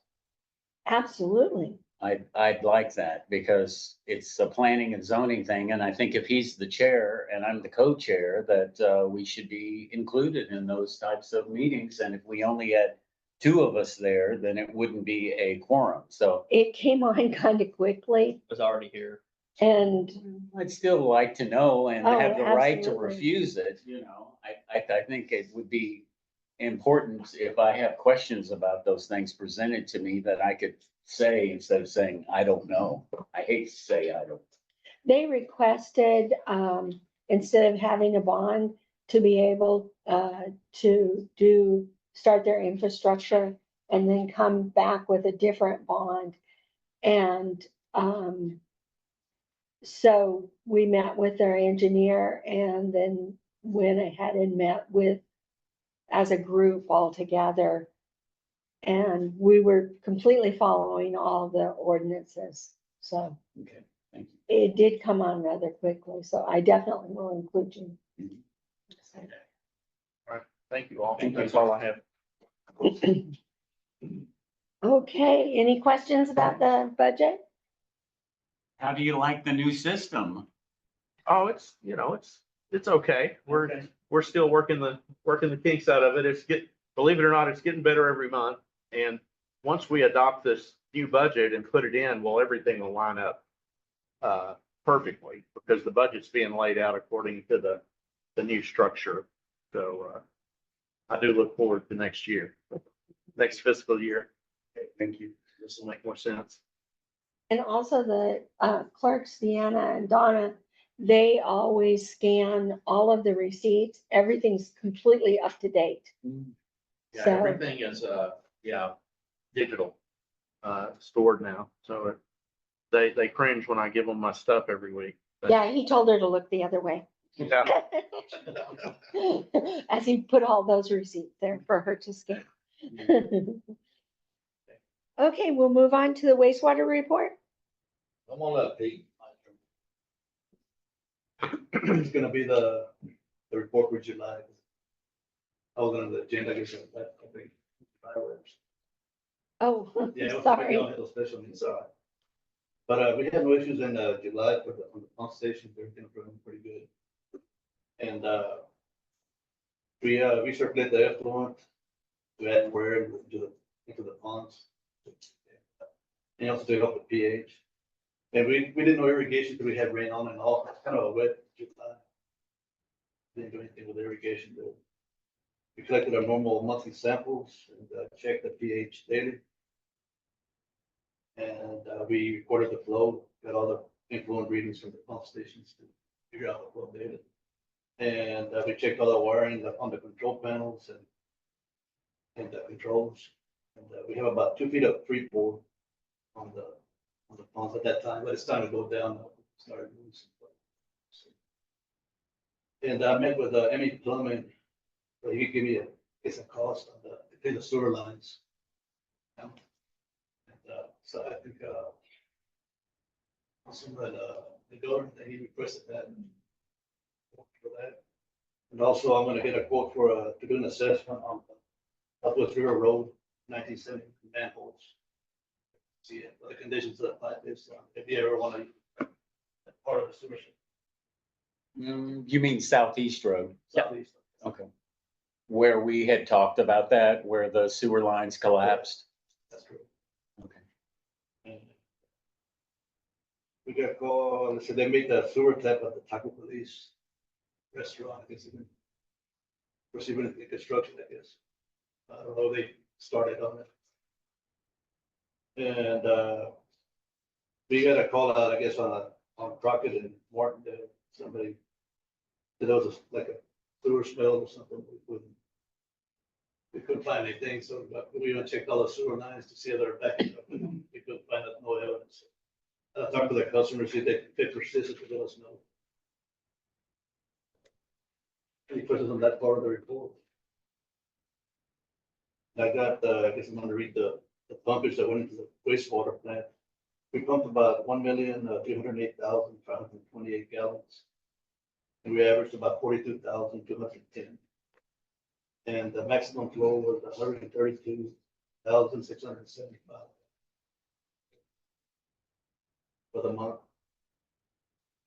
Absolutely. I'd like that because it's a planning and zoning thing. And I think if he's the chair and I'm the co-chair, that we should be included in those types of meetings. And if we only had 2 of us there, then it wouldn't be a quorum. So It came on kind of quickly Was already here. and I'd still like to know and Oh, have the right to absolutely. refuse it, you know. I think it would be important if I have questions about those things presented to me that I could say instead of saying, I don't know. I hate to say I don't. they requested, instead of having a bond, to be able to start their infrastructure and then come back with a different bond. And so we met with their engineer and then went ahead and met with, as a group all together. And we were completely following all the ordinances. So Okay, thank you. it did come on rather quickly, so I definitely will include you. Thank you all. Thank you. That's all I have. Okay, any questions about the budget? How do you like the new system? Oh, it's okay. We're still working the kinks out of it. Believe it or not, it's getting better every month. And once we adopt this new budget and put it in, well, everything will line up perfectly because the budget's being laid out according to the new structure. So I do look forward to next year, next fiscal year. Thank you. This will make more sense. And also the clerks, Deanna and Donna, they always scan all of the receipts. Everything's completely up to date. Yeah, So, everything is, digital, stored now, so they cringe when I give them my stuff every week. yeah, he told her to look the other way. Yeah. As he put all those receipts there for her to scan. Okay, we'll move on to the wastewater report. Come on up, Pete. It's gonna be the report for July. I was on the agenda, I guess, I think. Fireworks. Oh, Yeah, it was sorry. a special needs, sorry. But, we had no issues in, July for on the pump station, everything running pretty good. And, we recirculate the effluent to add where into the ponds. And also to help with pH. And we didn't know irrigation because we had rain on and off, it's kind of a wet July. Didn't do anything with irrigation though. We collected our normal monthly samples and checked the pH daily. And we recorded the flow, got all the influent readings from the pump stations to figure out the flow data. And we checked all the wiring on the control panels and the controls. And we have about 2 feet of free pour on the pumps at that time, but it's time to go down. Started doing some. And I met with Emmy Plumbing. He could give me a cost on the sewer lines. And, so I think, the government, he requested that. For that. And also I'm gonna get a quote for, to do an assessment on Southwest River Road, 1970 manholes. See what the conditions of the pipe is, if you ever wanna, part of the sewer system. You mean Southeast Road? Southeast. Okay. Where we had talked about that, where the sewer lines collapsed? That's true. Okay. And we got a call, they said they made the sewer tap at the Taco Police restaurant, I guess. Receiving the construction, I guess. I don't know, they started on it. And we got a call out, I guess, on Crockett and Martindale, somebody. There was like a sewer smell or something, we couldn't find anything, so we went and checked all the sewer lines to see if they're backing up, and we couldn't find no evidence. I talked to the customer, see if they can fit their system to let us know. Any questions on that part of the report? I got, I guess I'm gonna read the pumpage that went into the wastewater plant. We pumped about 1,308,528 gallons. And we averaged about 42,210. And the maximum flow was 132,675 for the month.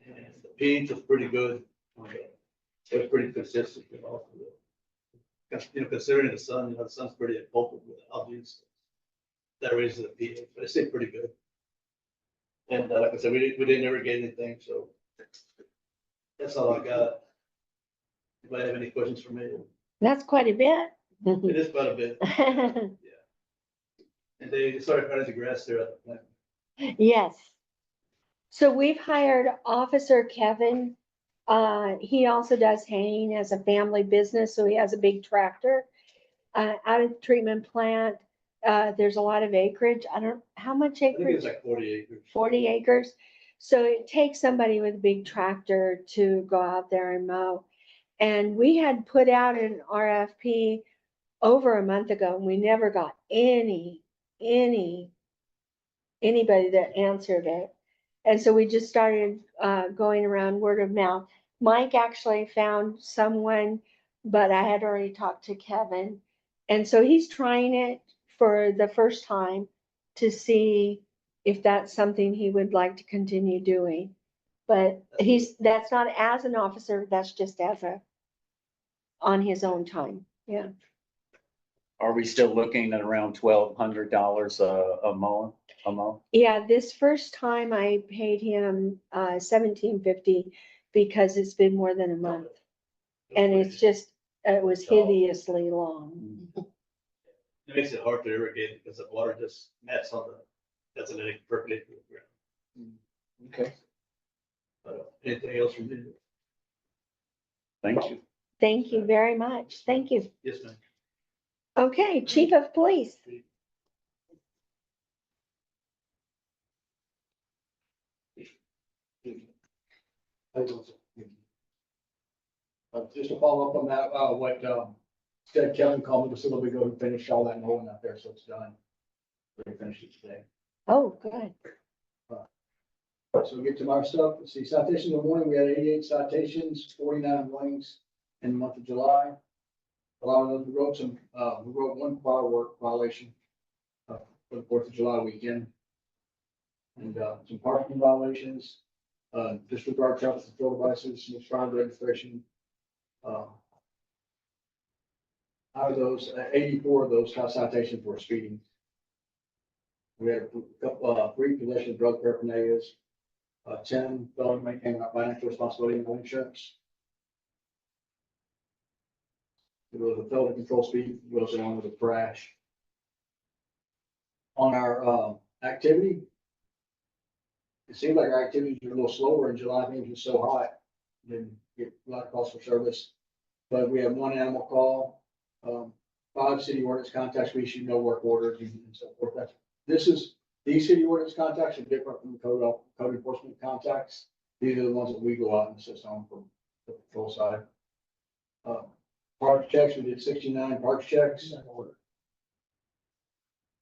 And the pH was pretty good. It was pretty consistent, you know. Considering the sun, the sun's pretty potent with algae. That raises the pH, but it stayed pretty good. And like I said, we didn't irrigate anything, so that's all I got. Anybody have any questions for me? That's quite a bit. It is quite a bit. Yeah. And they started cutting the grass there at the plant. Yes. So we've hired Officer Kevin. He also does haying as a family business, so he has a big tractor. Out of the treatment plant, there's a lot of acreage. I don't, how much I think acreage? it's like 40 acres. 40 acres. So it takes somebody with a big tractor to go out there and mow. And we had put out an RFP over a month ago, and we never got anybody that answered it. And so we just started going around word of mouth. Mike actually found someone, but I had already talked to Kevin. And so he's trying it for the first time to see if that's something he would like to continue doing. But that's not as an officer, that's just as on his own time, yeah. Are we still looking at around $1,200 a mow? Yeah, this first time I paid him $17.50 because it's been more than a month. And it's just, it was hideously long. It makes it hard to irrigate because the water just mats on doesn't percolate through the ground. Okay. Anything else from you? Thank you. Thank you very much. Thank you. Yes, ma'am. Okay, Chief of Police. Just to follow up on that, what, said Kevin called me just a little bit ago and finished all that mowing out there, so it's done. We finished it today. Oh, good. So we get to our stuff. Let's see, citations in the morning, we had 88 citations, 49 warnings in the month of July. A lot of those, we wrote one firework violation for the 4th of July weekend. And some parking violations, disregard traffic control devices, expired registration. Out of those, 84 of those citations were speeding. We had a couple, 3 possession of drug paraphernalias, 10 felony maintaining financial responsibility and insurance. It was a failure to control speed, goes along with a crash. On our activity, it seemed like our activities were a little slower in July, things were so hot, didn't get a lot of calls for service. But we have 1 animal call, 5 city ordinance contacts, we issued no work orders and so forth. These city ordinance contacts are different from the code enforcement contacts. These are the ones that we go out and assist on from the patrol side. Park checks, we did 69 park checks.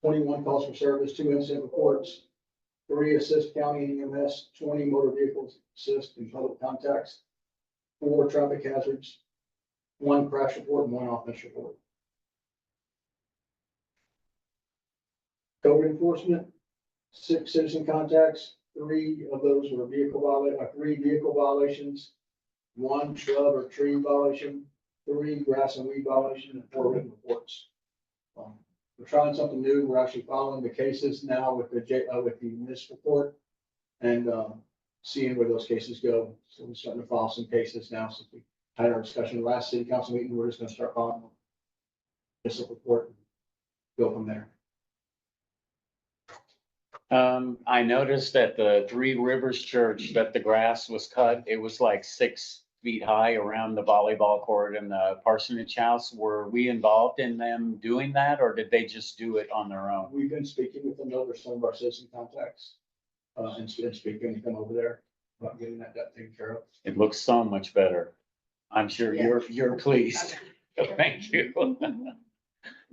21 calls for service, 2 incident reports, 3 assist county EMS, 20 motor vehicles assist in public contacts, 4 traffic hazards, 1 crash report, and 1 offense report. Code enforcement, 6 citizen contacts, 3 of those were 3 vehicle violations, 1 shrub or tree violation, 3 grass and weed violation, and 4 written reports. We're trying something new. We're actually following the cases now with the municipal court and seeing where those cases go. So we're starting to follow some cases now. Since we had our discussion last city council meeting, we're just going to start following the municipal court and go from there. I noticed at the Three Rivers Church that the grass was cut. It was like 6 feet high around the volleyball court and the parsonage house. Were we involved in them doing that, or did they just do it on their own? We've been speaking with them over some of our citizen contacts and speaking to come over there about getting that taken care of. It looks so much better. I'm sure you're pleased. Thank you.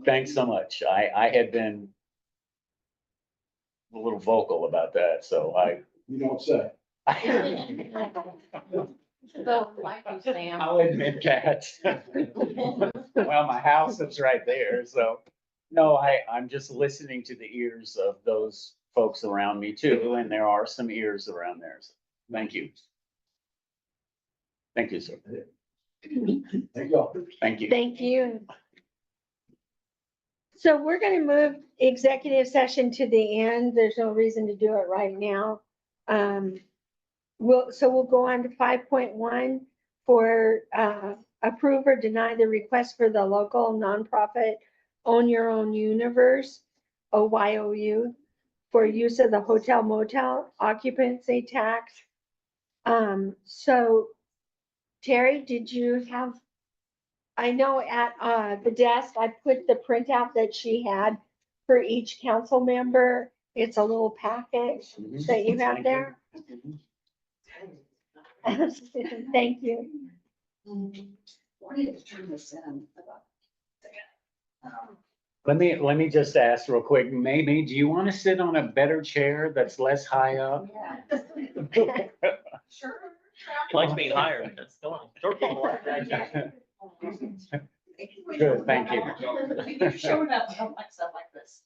Thanks so much. I had been a little vocal about that, so You don't say. I'll admit that. Well, my house is right there, so, no, I'm just listening to the ears of those folks around me too, and there are some ears around there. So thank you. Thank you, sir. Thank you all. Thank you. Thank you. So we're going to move executive session to the end. There's no reason to do it right now. We'll go on to 5.1 for approve or deny the request for the local nonprofit Own Your Own Universe, OYOU, for use of the hotel motel occupancy tax. So Terry, did you have, I know at the desk, I put the printout that she had for each council member. It's a little packet that you have there. Thank you. Wanted to turn this in about. Let me just ask real quick, maybe, do you want to sit on a better chair that's less high up? Sure. He likes being higher. Go on. Short people like that. Good, thank you. You're showing up to help myself like this.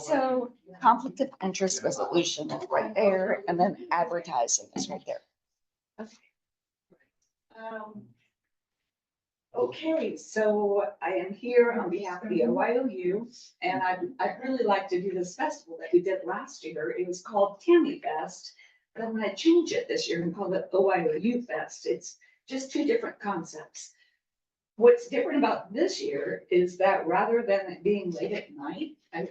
So conflict of interest resolution is right there, and then advertising is right there. Okay, so I am here on behalf of the OYOU, and I'd really like to do this festival that we did last year. It was called Tammy Fest, but I'm gonna change it this year and call it OYOU Fest. It's just 2 different concepts. What's different about this year is that rather than it being late at night, I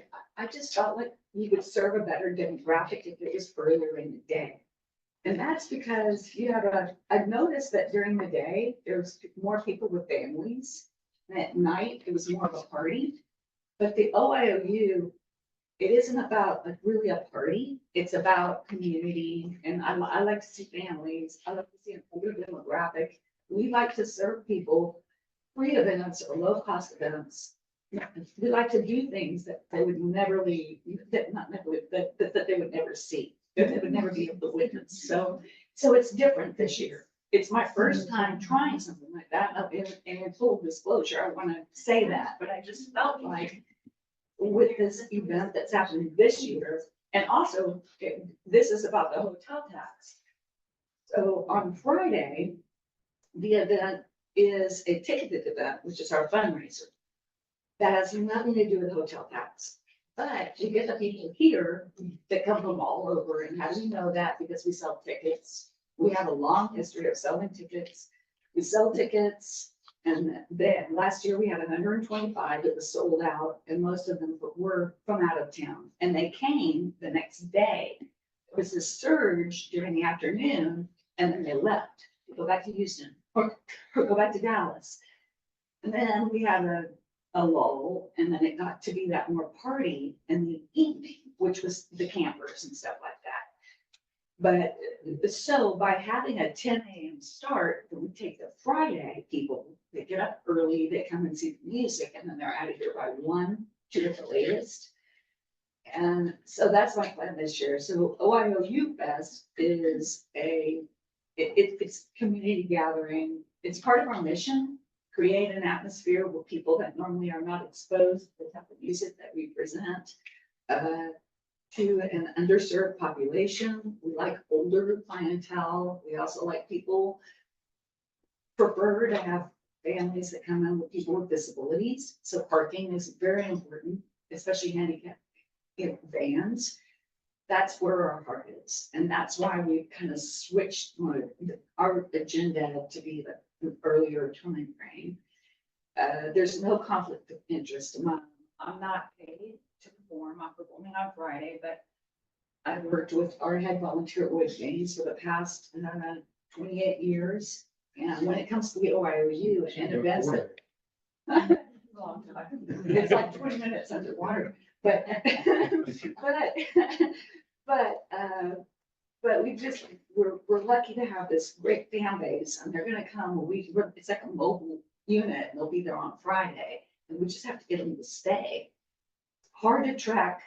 just felt like you would serve a better demographic if it was further in the day. And that's because I've noticed that during the day, there's more people with families. And at night, it was more of a party. But the OIOU, it isn't about really a party. It's about community. And I like to see families. I like to see an older demographic. We like to serve people free events or low cost events. We like to do things that they would never leave, that not never, that they would never see, that they would never be able to witness. So it's different this year. It's my first time trying something like that. And in full disclosure, I want to say that, but I just felt like with this event that's happening this year, and also this is about the hotel tax. So on Friday, the event is a ticketed event, which is our fundraiser. That has nothing to do with hotel tax. But you get the people here that come from all over, and how do you know that? Because we sell tickets. We have a long history of selling tickets. We sell tickets, and then last year we had 125 that was sold out, and most of them were from out of town. And they came the next day. There was a surge during the afternoon, and then they left to go back to Houston or go back to Dallas. And then we had a lull, and then it got to be that more party in the evening, which was the campers and stuff like that. But so by having a 10 a.m. start, then we take the Friday people, they get up early, they come and see the music, and then they're out of here by 1, 2 at the latest. And so that's my plan this year. So OIOU Fest is it's community gathering. It's part of our mission. Create an atmosphere where people that normally are not exposed to the type of music that we present to an underserved population. We like older clientele. We also like people prefer to have families that come in with people with disabilities. So parking is very important, especially handicap vans. That's where our heart is. And that's why we kind of switched our agenda to be the earlier time frame. There's no conflict of interest. I'm not paid to perform. I'm performing on Friday, but I've worked with our head volunteer at Wood Games for the past 28 years. And when it comes to the OIOU and events that long time. It's like 20 minutes underwater, but we're lucky to have this great fan base, and they're gonna come. It's like a mobile unit, and they'll be there on Friday, and we just have to get them to stay. It's hard to track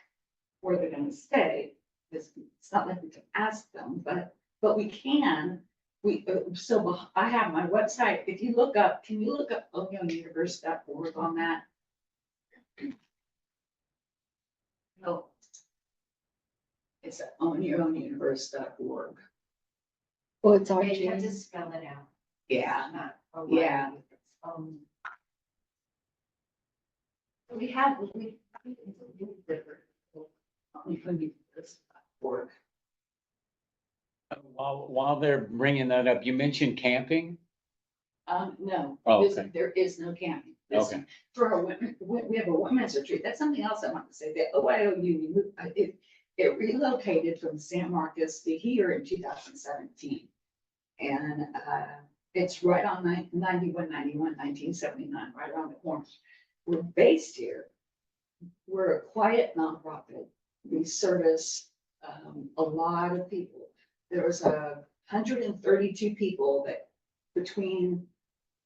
where they're gonna stay. It's not like we can ask them, but we can. I have my website. If you look up, can you look up oneyounguniverse.org on that? No. It's at ownyourOwnUniverse.org. Well, it's our. You have to spell it out. Yeah, Not a lot. yeah. We have, Org. While they're bringing that up, you mentioned camping? No, Oh, okay. there is no camping. Okay. For our women, we have a women's retreat. That's something else I want to say. The OIOU, it relocated from San Marcos to here in 2017. And it's right on 1979, right around the corner. We're based here. We're a quiet nonprofit. We service a lot of people. There was 132 people that between,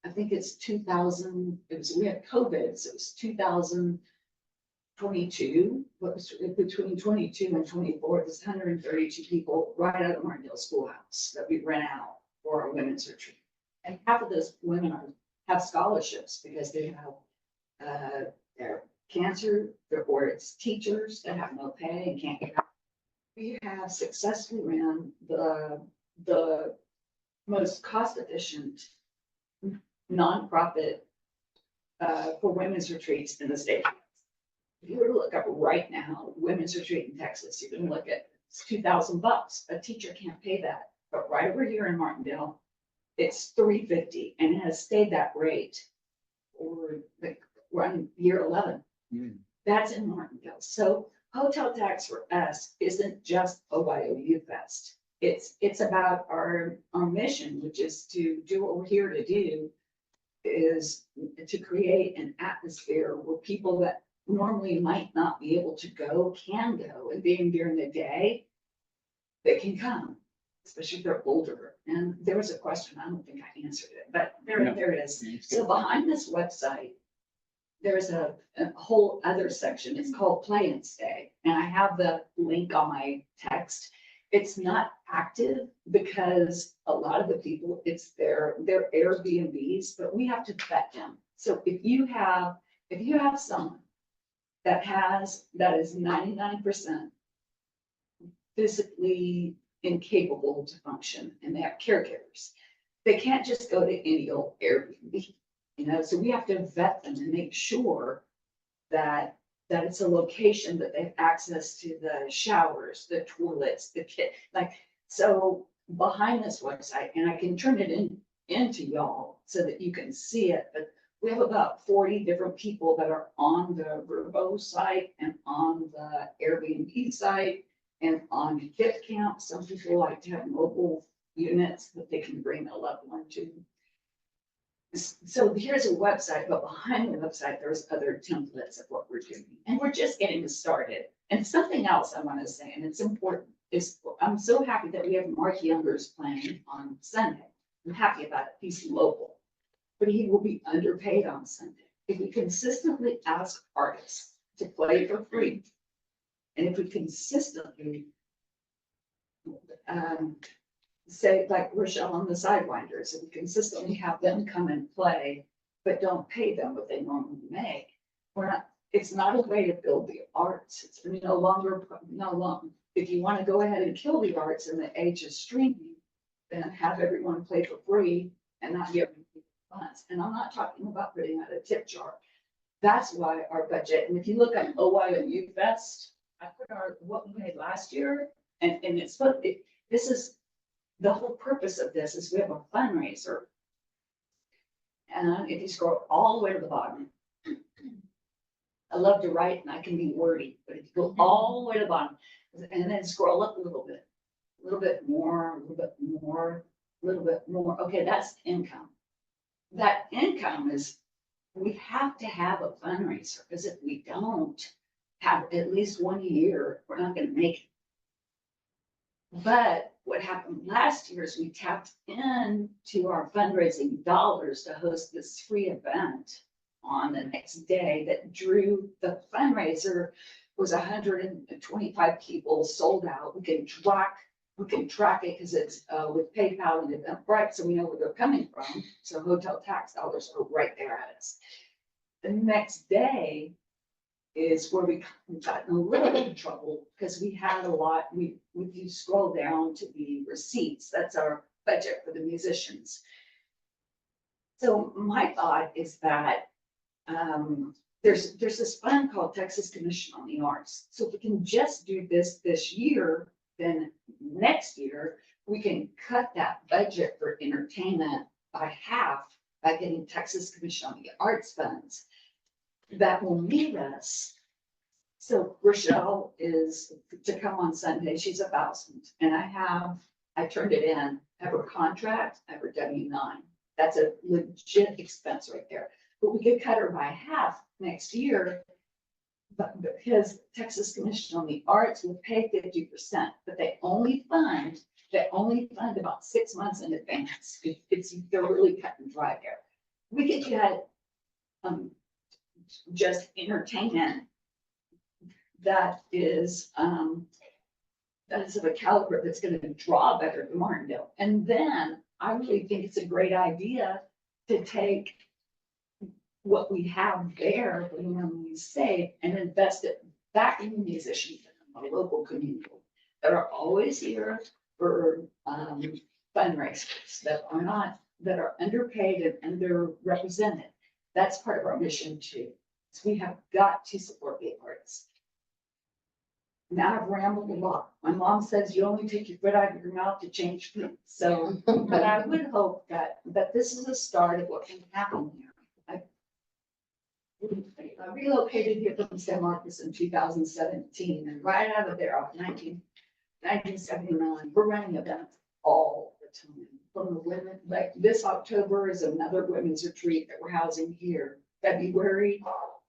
I think it's 2000, we had COVID, so it was 2022, but between 22 and 24, there's 132 people right out of Martindale Schoolhouse that we rent out for our women's retreat. And half of those women have scholarships because they have their cancer, or it's teachers that have no pay and can't get out. We have successfully ran the most cost-efficient nonprofit for women's retreats in the state. If you were to look up right now, women's retreat in Texas, you can look at it's $2,000. A teacher can't pay that, but right over here in Martindale, it's $350, and it has stayed that rate for we're on year 11. That's in Martindale. So hotel tax for us isn't just OIOU Fest. it's about our mission, which is to do what we're here to do, is to create an atmosphere where people that normally might not be able to go, can go, and being during the day, they can come, especially if they're older. And there was a question, I don't think I answered it, but there it is. So behind this website, there's a whole other section. It's called Play and Stay. And I have the link on my text. It's not active because a lot of the people, it's their Airbnbs, but we have to vet them. So if you have someone that is 99% physically incapable to function and they have caregivers, they can't just go to any old Airbnb. So we have to vet them and make sure that it's a location that they have access to the showers, the toilets, the kit, so behind this website, and I can turn it into y'all so that you can see it, but we have about 40 different people that are on the Vrbo site and on the Airbnb site and on Fit Camp. Some people like to have mobile units that they can bring a loved one to. So here's a website, but behind the website, there's other templates of what we're doing. And we're just getting started. And something else I want to say, and it's important, is I'm so happy that we have Mark Youngers playing on Sunday. I'm happy about it. He's local, but he will be underpaid on Sunday. If we consistently ask artists to play for free, and if we consistently say, like Rochelle on the Sidewinders, and consistently have them come and play, but don't pay them what they normally make. It's not a way to build the arts. It's no longer. If you want to go ahead and kill the arts in the age of streaming, then have everyone play for free and not give them funds. And I'm not talking about putting out a tip jar. That's why our budget, and if you look at OYOU Fest, I put what we made last year, and it's this is the whole purpose of this is we have a fundraiser. And if you scroll all the way to the bottom, I love to write and I can be wordy, but if you go all the way to the bottom and then scroll up a little bit more, a little bit more, a little bit more. Okay, that's income. That income is, we have to have a fundraiser because if we don't have at least one a year, we're not going to make it. But what happened last year is we tapped into our fundraising dollars to host this free event on the next day that drew the fundraiser was 125 people sold out. We can track it because it's with PayPal and Eventbrite, so we know where they're coming from. So hotel tax dollars are right there at us. The next day is where we got in a little bit of trouble because we had a lot. If you scroll down to the receipts, that's our budget for the musicians. So my thought is that there's this fund called Texas Commission on the Arts. So if we can just do this year, then next year we can cut that budget for entertainment by half by getting Texas Commission on the Arts funds. That will meet us. So Rochelle is to come on Sunday. She's 1,000, and I turned it in. I have her contract. I have her W-9. That's a legit expense right there. But we could cut her by half next year, but because Texas Commission on the Arts will pay 50%, but they only fund about 6 months in advance. They're really cut and dry there. We could get just entertainment that is of a caliber that's going to draw better to Martindale. And then I really think it's a great idea to take what we have there, what we save, and invest it back in the musicians in the local community that are always here for fundraisers that are underpaid and underrepresented. That's part of our mission too. So we have got to support the arts. Now I've rambled a lot. My mom says you only take your foot out of your mouth to change food. So, but I would hope that this is the start of what can happen here. I relocated here from San Marcos in 2017, and right out of there, off 19 1979. We're running events all the time. From the women, like this October is another women's retreat that we're housing here. February,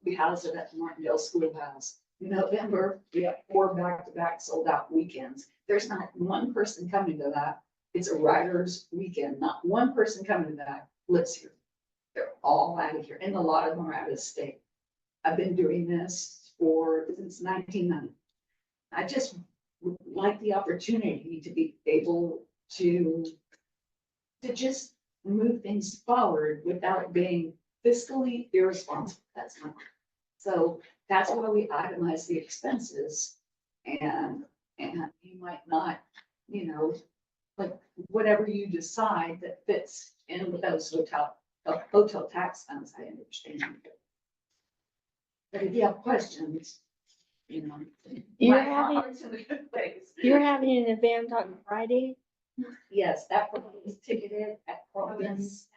we house it at the Martindale Schoolhouse. November, we have 4 back-to-back sold out weekends. There's not one person coming to that. It's a writer's weekend. Not one person coming to that lives here. They're all out of here, and a lot of them are out of state. I've been doing this since 1990. I just would like the opportunity to be able to just move things forward without being fiscally irresponsible. That's not. So that's why we itemize the expenses, and you might not, like whatever you decide that fits in with those hotel tax funds, I understand. But if you have questions, You're my having, heart's in a good place. you're having an event on Friday? Yes, that one is ticketed at Providence.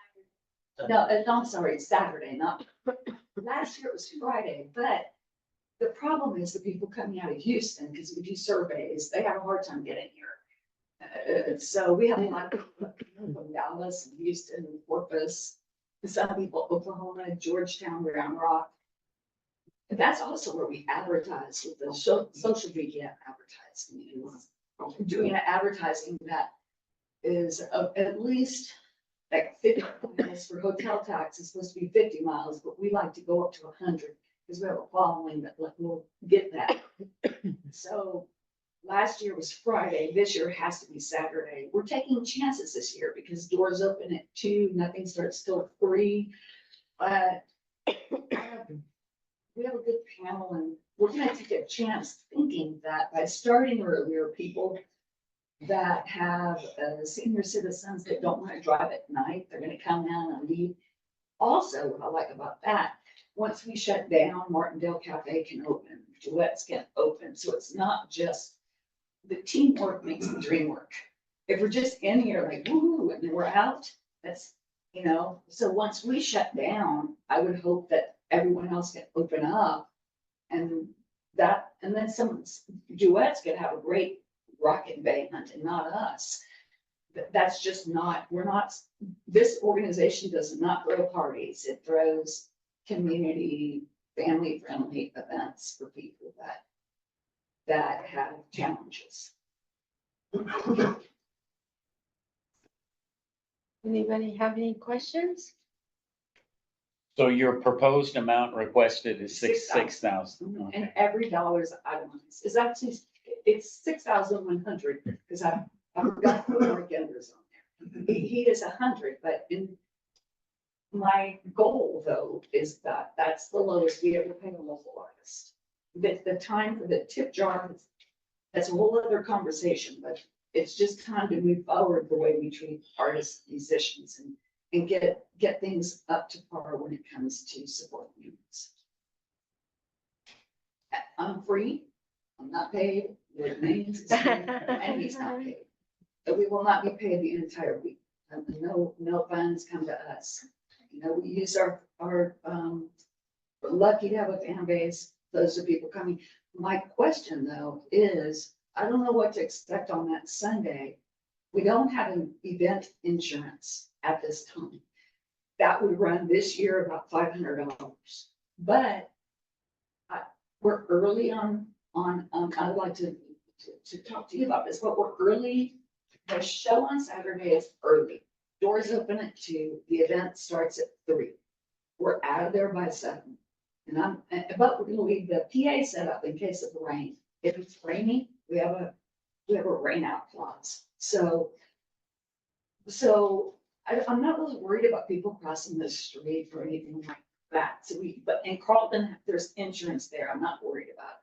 No, I'm sorry, it's Saturday, not, last year it was Friday, but the problem is the people coming out of Houston, because we do surveys, they have a hard time getting here. So we have a lot of people from Dallas and Houston and Corpus, some people Oklahoma, Georgetown, Round Rock. And that's also where we advertise with the social media advertising. And doing an advertising that is at least like 50 miles for hotel tax is supposed to be 50 miles, but we like to go up to 100 because we have a following that will get that. So last year was Friday. This year has to be Saturday. We're taking chances this year because doors open at 2, nothing starts till 3. We have a good panel, and we're gonna take a chance thinking that by starting earlier, people that have senior citizens that don't want to drive at night, they're gonna come in and leave. Also, what I like about that, once we shut down, Martindale Cafe can open, Duets can open, so it's not just the teamwork makes the dream work. If we're just in here like, woo, and then we're out, that's, so once we shut down, I would hope that everyone else can open up, and then some Duets could have a great rocket band and not us. That's just not, this organization does not throw parties. It throws community, family-friendly events for people that have challenges. Anybody have any questions? So your proposed amount requested is $6,000. 6,000. And every dollar is itemized. It's actually, it's 6,100 because I forgot to put Mark Enders on there. He is 100, but my goal though is that that's the lowest we ever pay a local artist. The time for the tip jar, that's a whole other conversation, but it's just time to move forward the way we treat artists, musicians, and get things up to par when it comes to support units. I'm free, I'm not paid, it means, and he's not paid. But we will not be paid the entire week. No funds come to us. We use our, we're lucky to have a fan base. Those are people coming. My question though is, I don't know what to expect on that Sunday. We don't have an event insurance at this time. That would run this year about $500. But we're early on, I'd like to talk to you about this, but we're early. The show on Saturday is early. Doors open at 2, the event starts at 3. We're out of there by 7. But we're gonna leave the PA set up in case of the rain. If it's rainy, we have a rain out clause. So I'm not really worried about people crossing the street or anything like that. But in Carlton, there's insurance there. I'm not worried about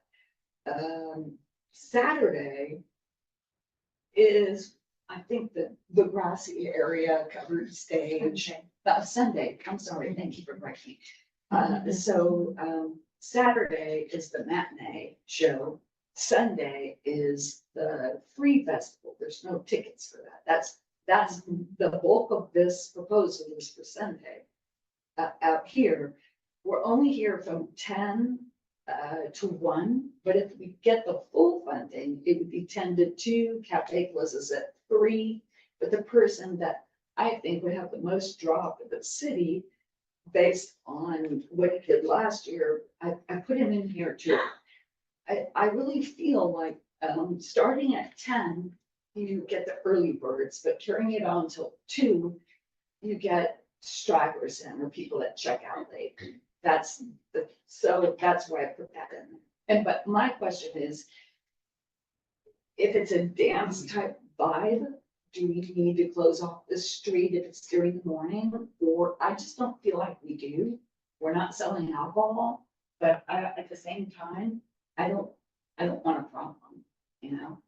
it. Saturday is, I think, the grassy area, covered stage. Sunday, I'm sorry, thank you for correcting. Saturday is the matinee show. Sunday is the free festival. There's no tickets for that. That's the bulk of this proposal is for Sunday. Out here, we're only here from 10 to 1, but if we get the full funding, it would be 10 to 2. Cafe closes at 3. But the person that I think would have the most drop in the city, based on what he did last year, I put him in here too. I really feel like, starting at 10, you get the early birds, but carrying it on till 2, you get stragglers in, or people that check out late. So that's why I put that in. And, but my question is, if it's a dance type vibe, do we need to close off the street if it's during the morning? Or I just don't feel like we do. We're not selling alcohol, but at the same time, I don't want a problem, you know?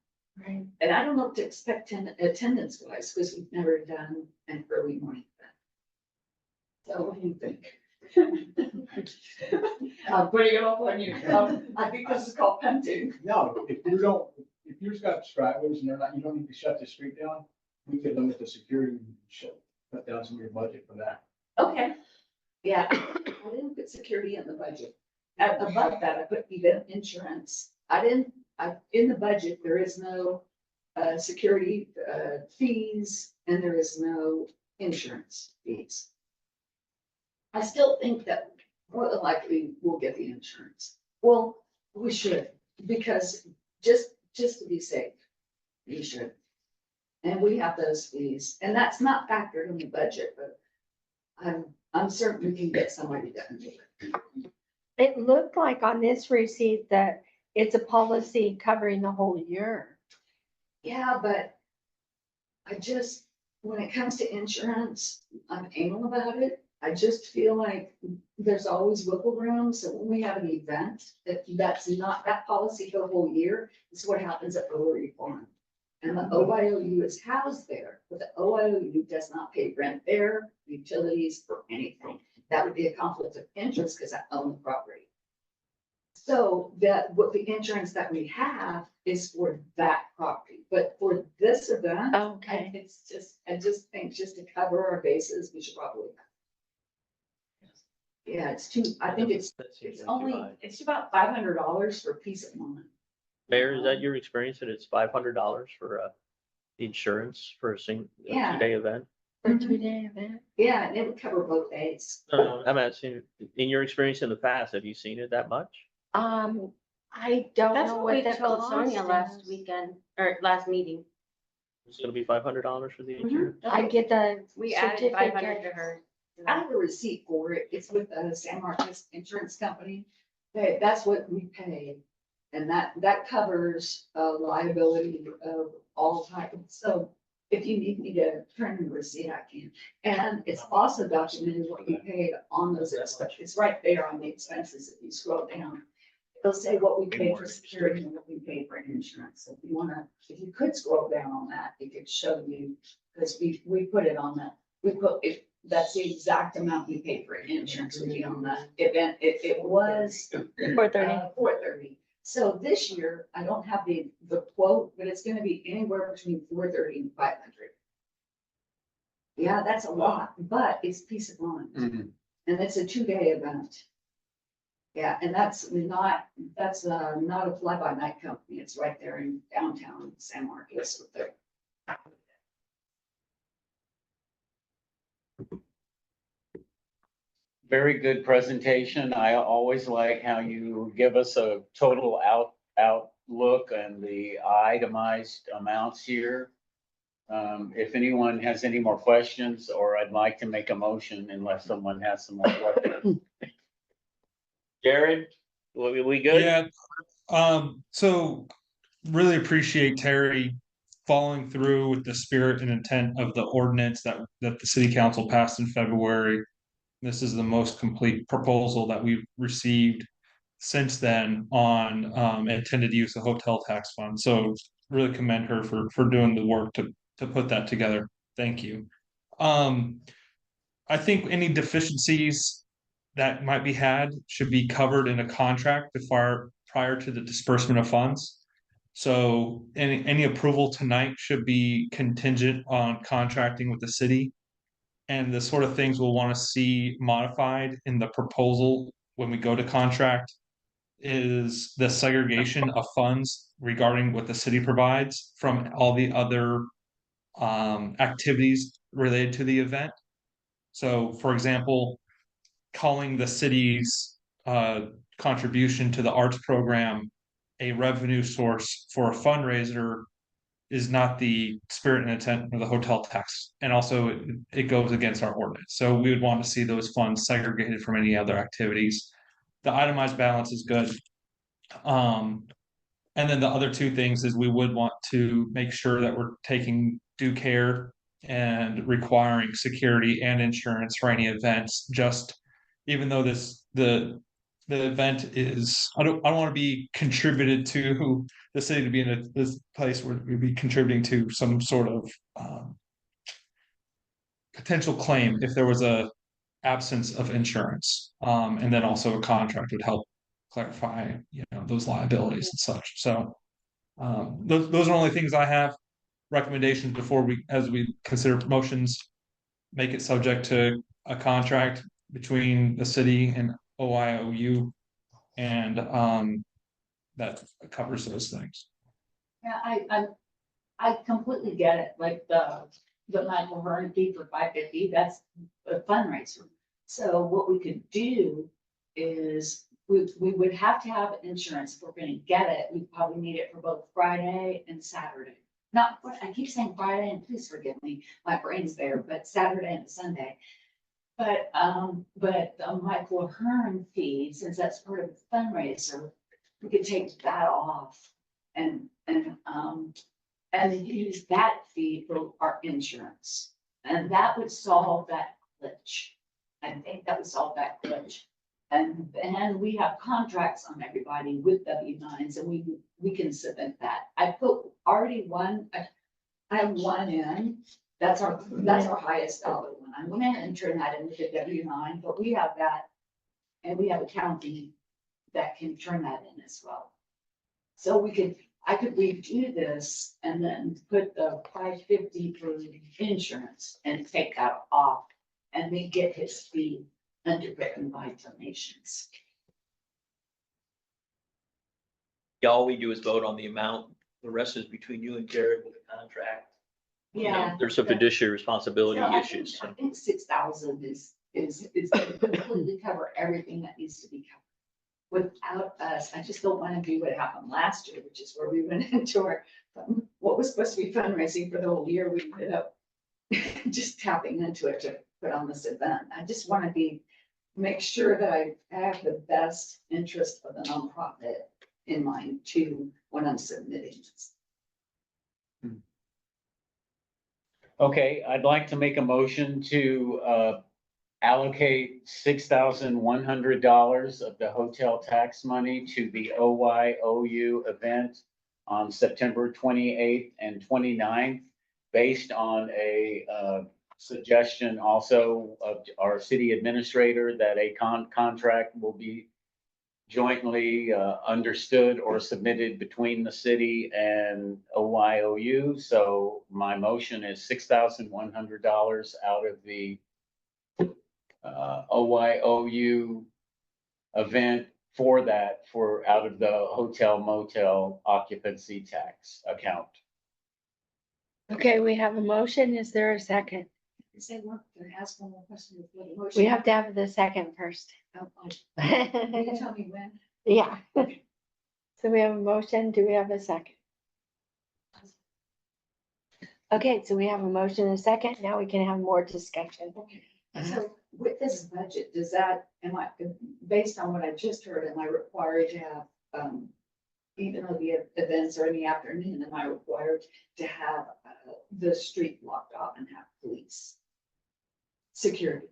Right. And I don't know what to expect attendance wise, because we've never done an early morning event. So what do you think? I'm putting it off on you. I think this is called punting. No, if you just got stragglers and they're not, you don't need to shut the street down, we could limit the security and cut down some of your budget for that. Okay, yeah, I didn't put security in the budget. Above that, I put event insurance. In the budget, there is no security fees, and there is no insurance fees. I still think that more than likely we'll get the insurance. Well, we should, because just to be safe, we should. And we have those fees, and that's not factored in the budget, but I'm certain we can get somebody to do it. It looked like on this receipt that it's a policy covering the whole year. Yeah, but when it comes to insurance, I'm anal about it. I just feel like there's always wiggle room. So when we have an event, that's not that policy for the whole year, this is what happens at Rotary Farm. And the OIOU is housed there, but the OIOU does not pay rent there, utilities, or anything. That would be a conflict of interest because I own the property. So what the insurance that we have is for that property, but for this event, Okay. I just think just to cover our bases, we should probably. Yeah, I think it's about $500 for peace of mind. Mayor, is that your experience that it's $500 for insurance for a Yeah. 2-day event? For a 2-day event. Yeah, and it would cover both days. I'm asking, in your experience in the past, have you seen it that much? I don't That's know what what we the told cost Sonia last is. weekend, or last meeting. It's gonna be $500 for the insurance? I get the We added 500 to certificate. her. I have a receipt for it. It's with San Marcos Insurance Company. That's what we pay. And that covers liability of all types. So if you need me to turn in the receipt, I can. And it's also documented what we paid on those expenses. It's right there on the expenses. If you scroll down, it'll say what we paid for security and what we paid for insurance. So if you could scroll down on that, it could show you, because we put it on that. That's the exact amount we paid for insurance would be on that event. It was $430. So this year, I don't have the quote, but it's gonna be anywhere between $430 and $500. Yeah, that's a lot, but it's peace of mind. Mhm. And it's a 2-day event. Yeah, and that's not a fly-by-night company. It's right there in downtown San Marcos with their. Very good presentation. I always like how you give us a total outlook and the itemized amounts here. If anyone has any more questions, or I'd like to make a motion unless someone has some more questions. Jared, we good? Yeah, so really appreciate Terry following through with the spirit and intent of the ordinance that the city council passed in February. This is the most complete proposal that we've received since then on intended use of hotel tax fund. So really commend her for doing the work to put that together. Thank you. I think any deficiencies that might be had should be covered in a contract prior to the disbursement of funds. So any approval tonight should be contingent on contracting with the city. And the sort of things we'll want to see modified in the proposal when we go to contract is the segregation of funds regarding what the city provides from all the other activities related to the event. So, for example, calling the city's contribution to the arts program a revenue source for a fundraiser is not the spirit and intent of the hotel tax. And also it goes against our ordinance. So we would want to see those funds segregated from any other activities. The itemized balance is good. And then the other two things is we would want to make sure that we're taking due care and requiring security and insurance for any events, just even though the event is, I don't want to be contributed to the city to be in this place where we'd be contributing to some sort of potential claim if there was a absence of insurance. And then also a contract would help clarify, those liabilities and such. So those are only things I have. Recommendations before as we consider promotions, make it subject to a contract between the city and OIOU, and that covers those things. Yeah, I completely get it, like the Michael Hearn fee for $550, that's a fundraiser. So what we could do is, we would have to have insurance. If we're gonna get it, we probably need it for both Friday and Saturday. Not, I keep saying Friday, and please forgive me, my brain's there, but Saturday and Sunday. But the Michael Hearn fee, since that's part of the fundraiser, we could take that off and use that fee for our insurance. And that would solve that glitch. I think that would solve that glitch. And we have contracts on everybody with W-9s, and we can submit that. I put already one, I have one in, that's our highest dollar one. I'm gonna enter that into the W-9, but we have that, and we have a county that can turn that in as well. So I could redo this and then put the $550 for insurance and take that off, and then get his fee underwritten by donations. Yeah, all we do is vote on the amount. The rest is between you and Jared with the contract. Yeah. There's some fiduciary responsibility So issues. I think 6,000 is gonna completely cover everything that needs to be covered. Without us, I just don't wanna do what happened last year, which is where we went into our, what was supposed to be fundraising for the whole year, we ended up just tapping into it to put on this event. I just wanna make sure that I have the best interest of the nonprofit in mind too, when I'm submitting this. Okay, I'd like to make a motion to allocate $6,100 of the hotel tax money to the OYOU event on September 28th and 29th, based on a suggestion also of our city administrator that a contract will be jointly understood or submitted between the city and OYOU. So my motion is $6,100 out of the OYOU event out of the hotel motel occupancy tax account. Okay, we have a motion. Is there a second? Say, look, can I ask one more question before the We motion? have to have the second first. Oh, Will you tell me when? Yeah. So we have a motion. Do we have a second? Okay, so we have a motion and a second. Now we can have more discussion. So with this budget, based on what I just heard, am I required to have, even though the events are in the afternoon, am I required to have the street blocked off and have police security?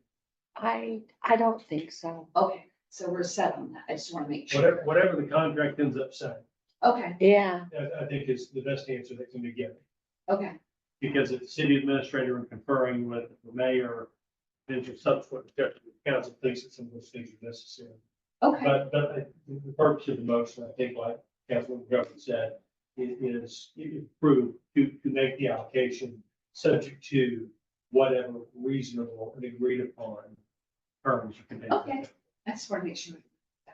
I don't think so. Okay, so we're set on that. I just want to make sure. Whatever the contract ends up saying, Okay, Yeah, I think is the best answer that can be given. okay, Because if the city administrator and conferring with the mayor, then for subsequent discussion with council thinks that some of those things are necessary. okay. But the purpose of the motion, I think, like Councilman Griffin said, is approved to make the allocation subject to whatever reasonable and agreed upon terms. Okay. I just want to make sure.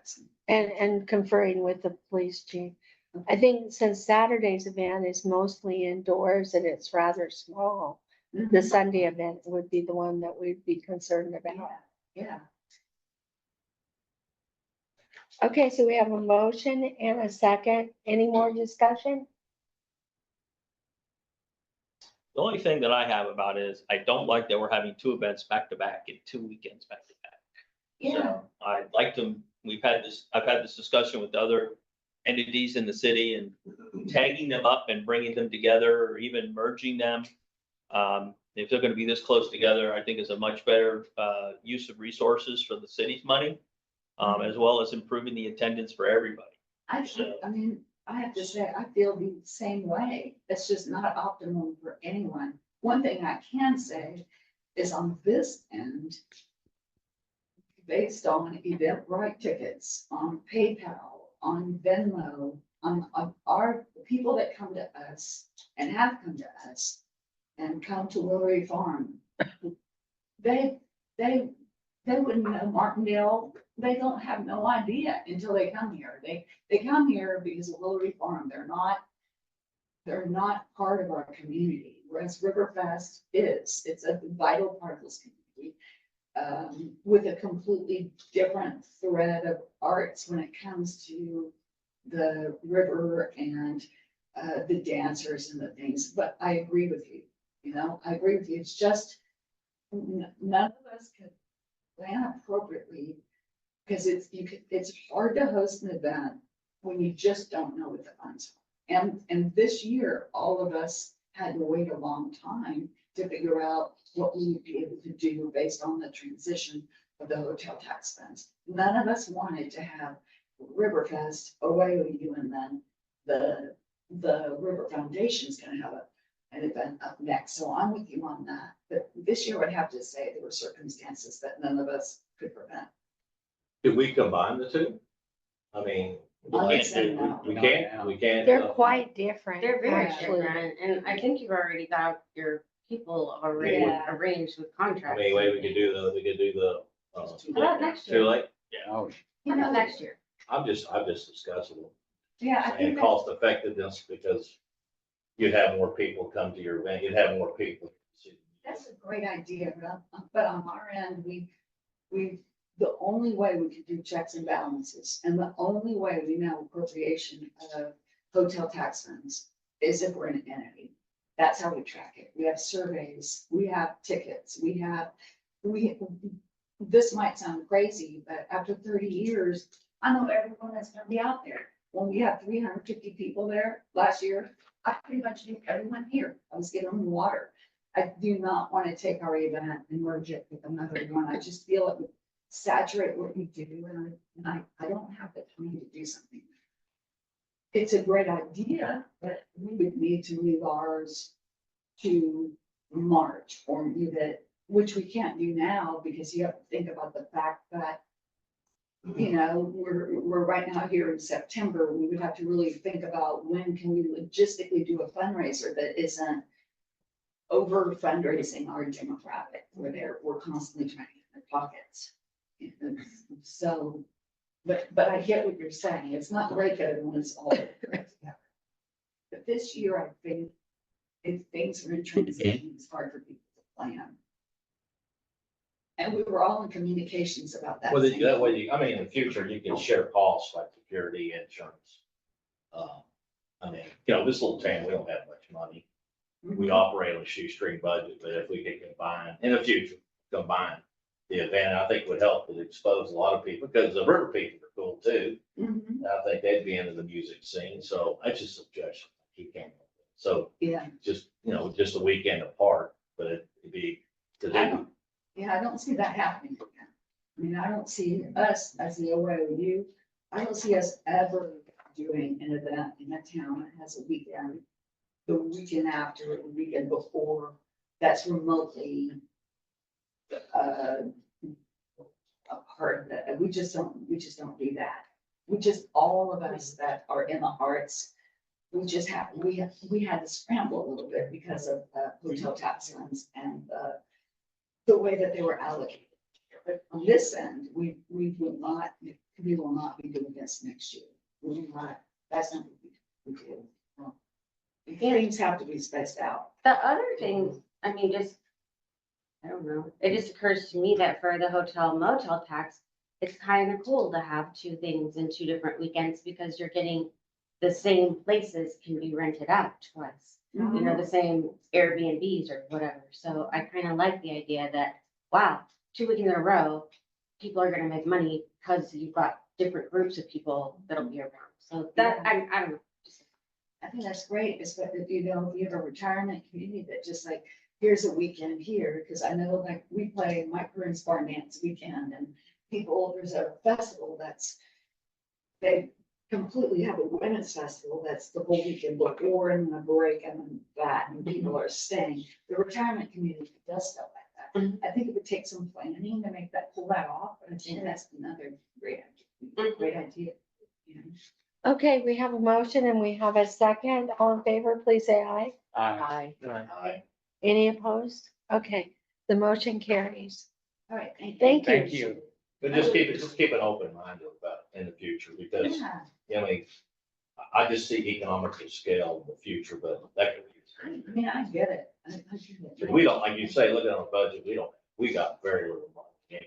Jackson. And conferring with the police chief. I think since Saturday's event is mostly indoors and it's rather small, the Sunday event would be the one that we'd be concerned about. Yeah. Okay, so we have a motion and a second. Any more discussion? The only thing that I have about it is I don't like that we're having two events back to back and 2 weekends back to back. Yeah. So I'd like to, I've had this discussion with other entities in the city and tagging them up and bringing them together or even merging them. If they're gonna be this close together, I think is a much better, use of resources for the city's money, as well as improving the attendance for everybody. I mean, I have to say, I feel the same way. It's just not optimum for anyone. One thing I can say is on this end, based on Eventbrite tickets, on PayPal, on Venmo, on our, the people that come to us and have come to us and come to Willery Farm, they wouldn't know Martindale. They don't have no idea until they come here. They come here because of Willery Farm. They're not part of our community, whereas Riverfest is. It's a vital part of this community. With a completely different thread of arts when it comes to the river and the dancers and the things. But I agree with you, I agree with you. It's just none of us could plan appropriately because it's hard to host an event when you just don't know what the funds are. And this year, all of us had to wait a long time to figure out what we would be able to do based on the transition of the hotel tax funds. None of us wanted to have Riverfest, OYOU, and then the River Foundation's gonna have an event up next. So I'm with you on that. But this year, I'd have to say there were circumstances that none of us could prevent. Could we combine the two? I mean, I would say no. we can't. They're quite different. They're very actually. different, and I think you've already got your people already Yeah. arranged with I contracts. mean, we could do the. How about next Too year? late? Oh, How about next year? I'm just discussing Yeah, I and think cost effectiveness because you'd have more people come to your event, you'd have more people. that's a great idea, but on our end, the only way we could do checks and balances, and the only way we know appropriation of hotel tax funds is if we're an entity. That's how we track it. We have surveys, we have tickets, this might sound crazy, but after 30 years, I know everyone that's gonna be out there. When we had 350 people there last year, I pretty much knew everyone here. I was giving them water. I do not want to take our event and merge it with another one. I just feel it would saturate what we do, and I don't have the time to do something. It's a great idea, but we would need to move ours to March or move it, which we can't do now because you have to think about the fact that, we're right now here in September. We would have to really think about when can we logistically do a fundraiser that isn't over fundraising our demographic, where we're constantly trying to get in their pockets. So, but I get what you're saying. It's not great that everyone's all together. But this year, I think if things are in transition, it's hard for people to plan. And we were all in communications about that. Well, same that way, thing. I mean, in the future, you can share costs like security, insurance. I mean, this little town, we don't have much money. We operate on a shoestring budget, but if we could combine, in the future, combine the event, I think would help to expose a lot of people, because the river people are cool too. Mhm. I think they'd be into the music scene, so that's just a suggestion. He came up with. So Yeah. just, just a weekend apart, but it'd be. I don't see that happening. I mean, I don't see us as the OYOU. I don't see us ever doing an event in a town that has a weekend, the weekend after, the weekend before, that's remotely a part of that. We just don't do that. All of us that are in the arts, we had to scramble a little bit because of hotel tax funds and the way that they were allocated. But on this end, we will not be doing this next year. We will not, that's not what we do. No. Things have to be spaced out. The other thing, I mean, just, I don't know, it just occurs to me that for the hotel motel tax, it's kind of cool to have two things in two different weekends because you're getting the same places can be rented out twice. You know, the same Airbnbs or whatever. So I kind of like the idea that, wow, 2 weekends in a row, people are gonna make money because you've got different groups of people that'll be around. So that, I don't know. Just- I think that's great, especially if you have a retirement community that just like, here's a weekend here, because I know like we play Mike Burns Barn Dance weekend and people, there's a festival they completely have a women's festival that's the whole weekend before and a break and then that, and people are staying. The retirement community does stuff like that. I think it would take some planning to make that, pull that off, and I think that's another great idea. You know? Okay, we have a motion and we have a second. All in favor, please say aye. Aye. Aye. Any opposed? Okay, the motion carries. All right, thank you. Thank you. Thank you. But just keep an open mind about in the future, because, Yeah, I mean, I just see economical scale in the future, but that could be. I mean, I get it. I get it. We don't, like you say, looking on a budget, we got very little money.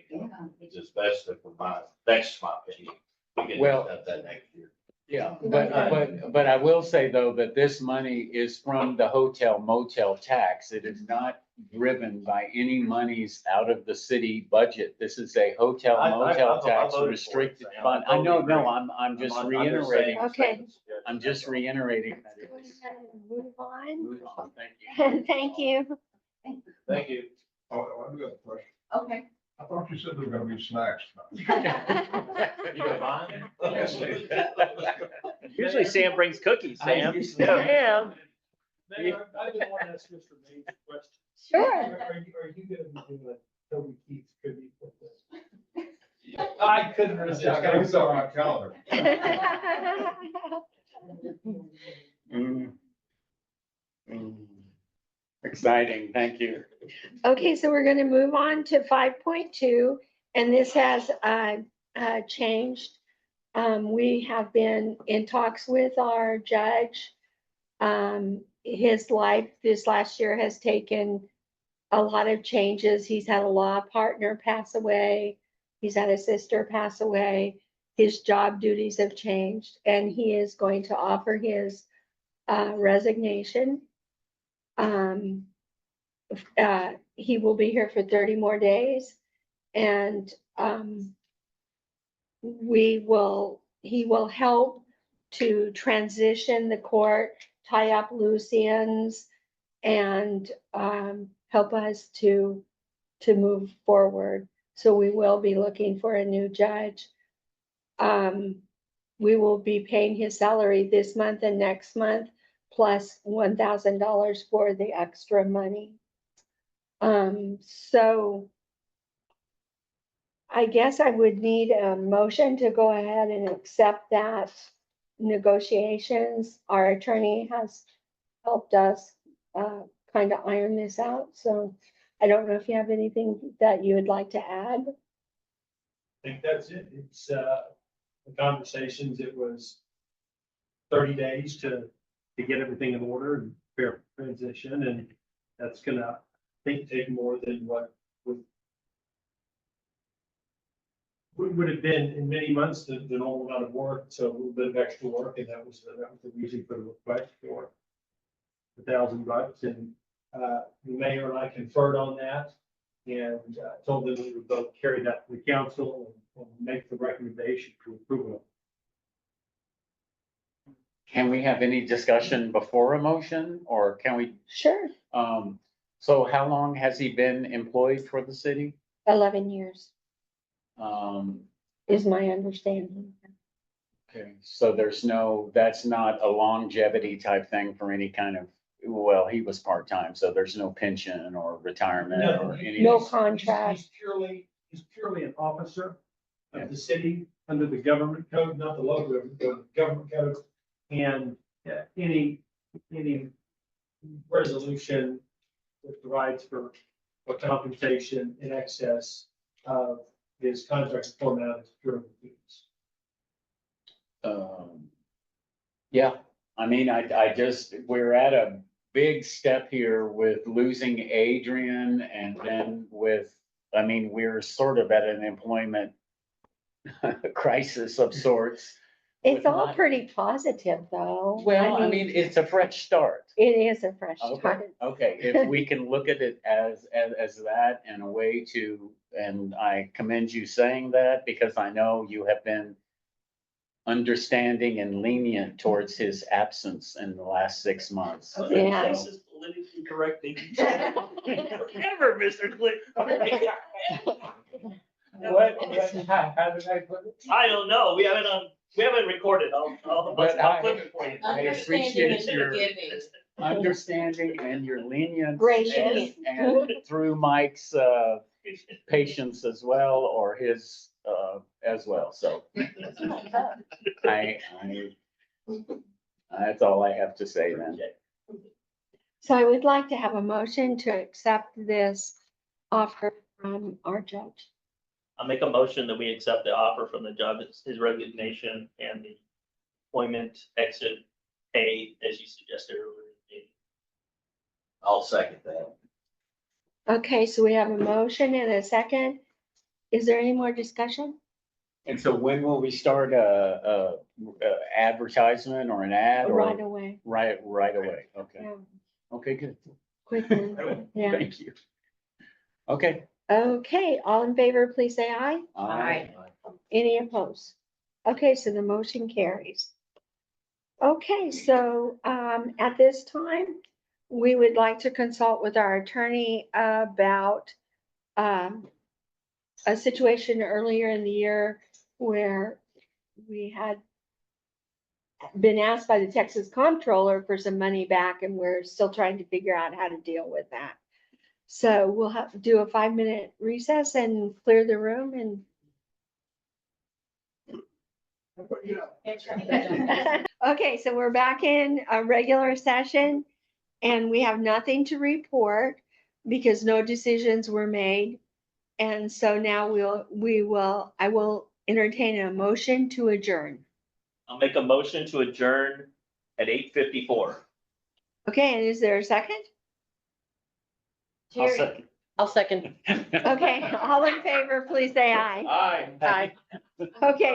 Yeah. It's just best to provide, that's my opinion. We can Well- have that next year. Yeah, but I will say though, that this money is from the hotel motel tax. It is not driven by any monies out of the city budget. This is a hotel motel tax restricted fund. I know, no, I'm just reiterating. Okay. I'm just reiterating that it Go is. ahead and move on. Move on, thank you. Thank you. Thank you. Oh, I've got a question. Okay. I thought you said there were gonna be snacks. You don't mind? Usually Sam brings cookies, Sam. Yeah. Mayor, I didn't want to ask Mr. Mays a question. Sure. Are you gonna be doing a Toby Keith tribute with this? I couldn't resist. I gotta get on my calendar. Mm. Mm. Exciting, thank you. Okay, so we're gonna move on to 5.2, and this has changed. We have been in talks with our judge. His life this last year has taken a lot of changes. He's had a law partner pass away. He's had a sister pass away. His job duties have changed, and he is going to offer his resignation. He will be here for 30 more days, and he will help to transition the court, tie up loose ends, and help us to move forward. So we will be looking for a new judge. We will be paying his salary this month and next month, plus $1,000 for the extra money. So I guess I would need a motion to go ahead and accept that negotiations. Our attorney has helped us kind of iron this out. So I don't know if you have anything that you would like to add. I think that's it. It's, the conversations, it was 30 days to get everything in order and prepare for transition, and that's gonna, I think, take more than what would have been in many months the normal amount of work, so a little bit of extra work, and that was the reason for the request for $1,000. And the mayor and I conferred on that, and told them we would both carry that to the council and make the recommendation for approval. Can we have any discussion before a motion, or can we, Sure, so how long has he been employed for the city? 11 years Um, is my understanding. okay, so that's not a longevity type thing for any kind of, well, he was part-time, so there's no pension or retirement or any. No He's contract. he's purely an officer of the city under the government code, not the local government code, the government code. And any resolution that provides for compensation in excess his contract format during the meetings. Yeah, I mean, I just, we're at a big step here with losing Adrian and then with, I mean, we're sort of at an employment crisis of sorts. It's all not- pretty positive, though. Well, I mean, it's a fresh start. It is a fresh Okay, start. okay, if we can look at it as that and a way to, and I commend you saying that because I know you have been understanding and lenient towards his absence in the last 6 months. Yeah. This is politically correct thing to say. Ever, Mr. Cliff. How did I put it? I don't know. We haven't recorded. I'll But flip it for you. I appreciate your understanding and your lenience. Gracious. And through Mike's patience as well, or his as well, so. I, that's all I have to say then. So I would like to have a motion to accept this offer from our judge. I'll make a motion that we accept the offer from the judge, his resignation and the employment exit pay as you suggested earlier. I'll second that. Okay, so we have a motion and a second. Is there any more discussion? And so when will we start a advertisement or an ad or? Right away. Right away, okay, Yeah, okay, good, quickly. Yeah. thank you. Okay. Okay, all in favor, please say aye. Aye. Any opposed? Okay, so the motion carries. Okay, so at this time, we would like to consult with our attorney about a situation earlier in the year where we had been asked by the Texas Comptroller for some money back, and we're still trying to figure out how to deal with that. So we'll have to do a 5-minute recess and clear the room and. Okay, so we're back in a regular session and we have nothing to report because no decisions were made. And so now I will entertain a motion to adjourn. I'll make a motion to adjourn at 8:54. Okay, and is there a second? I'll second. I'll second. Okay, all in favor, please say aye. Aye. Aye. Okay,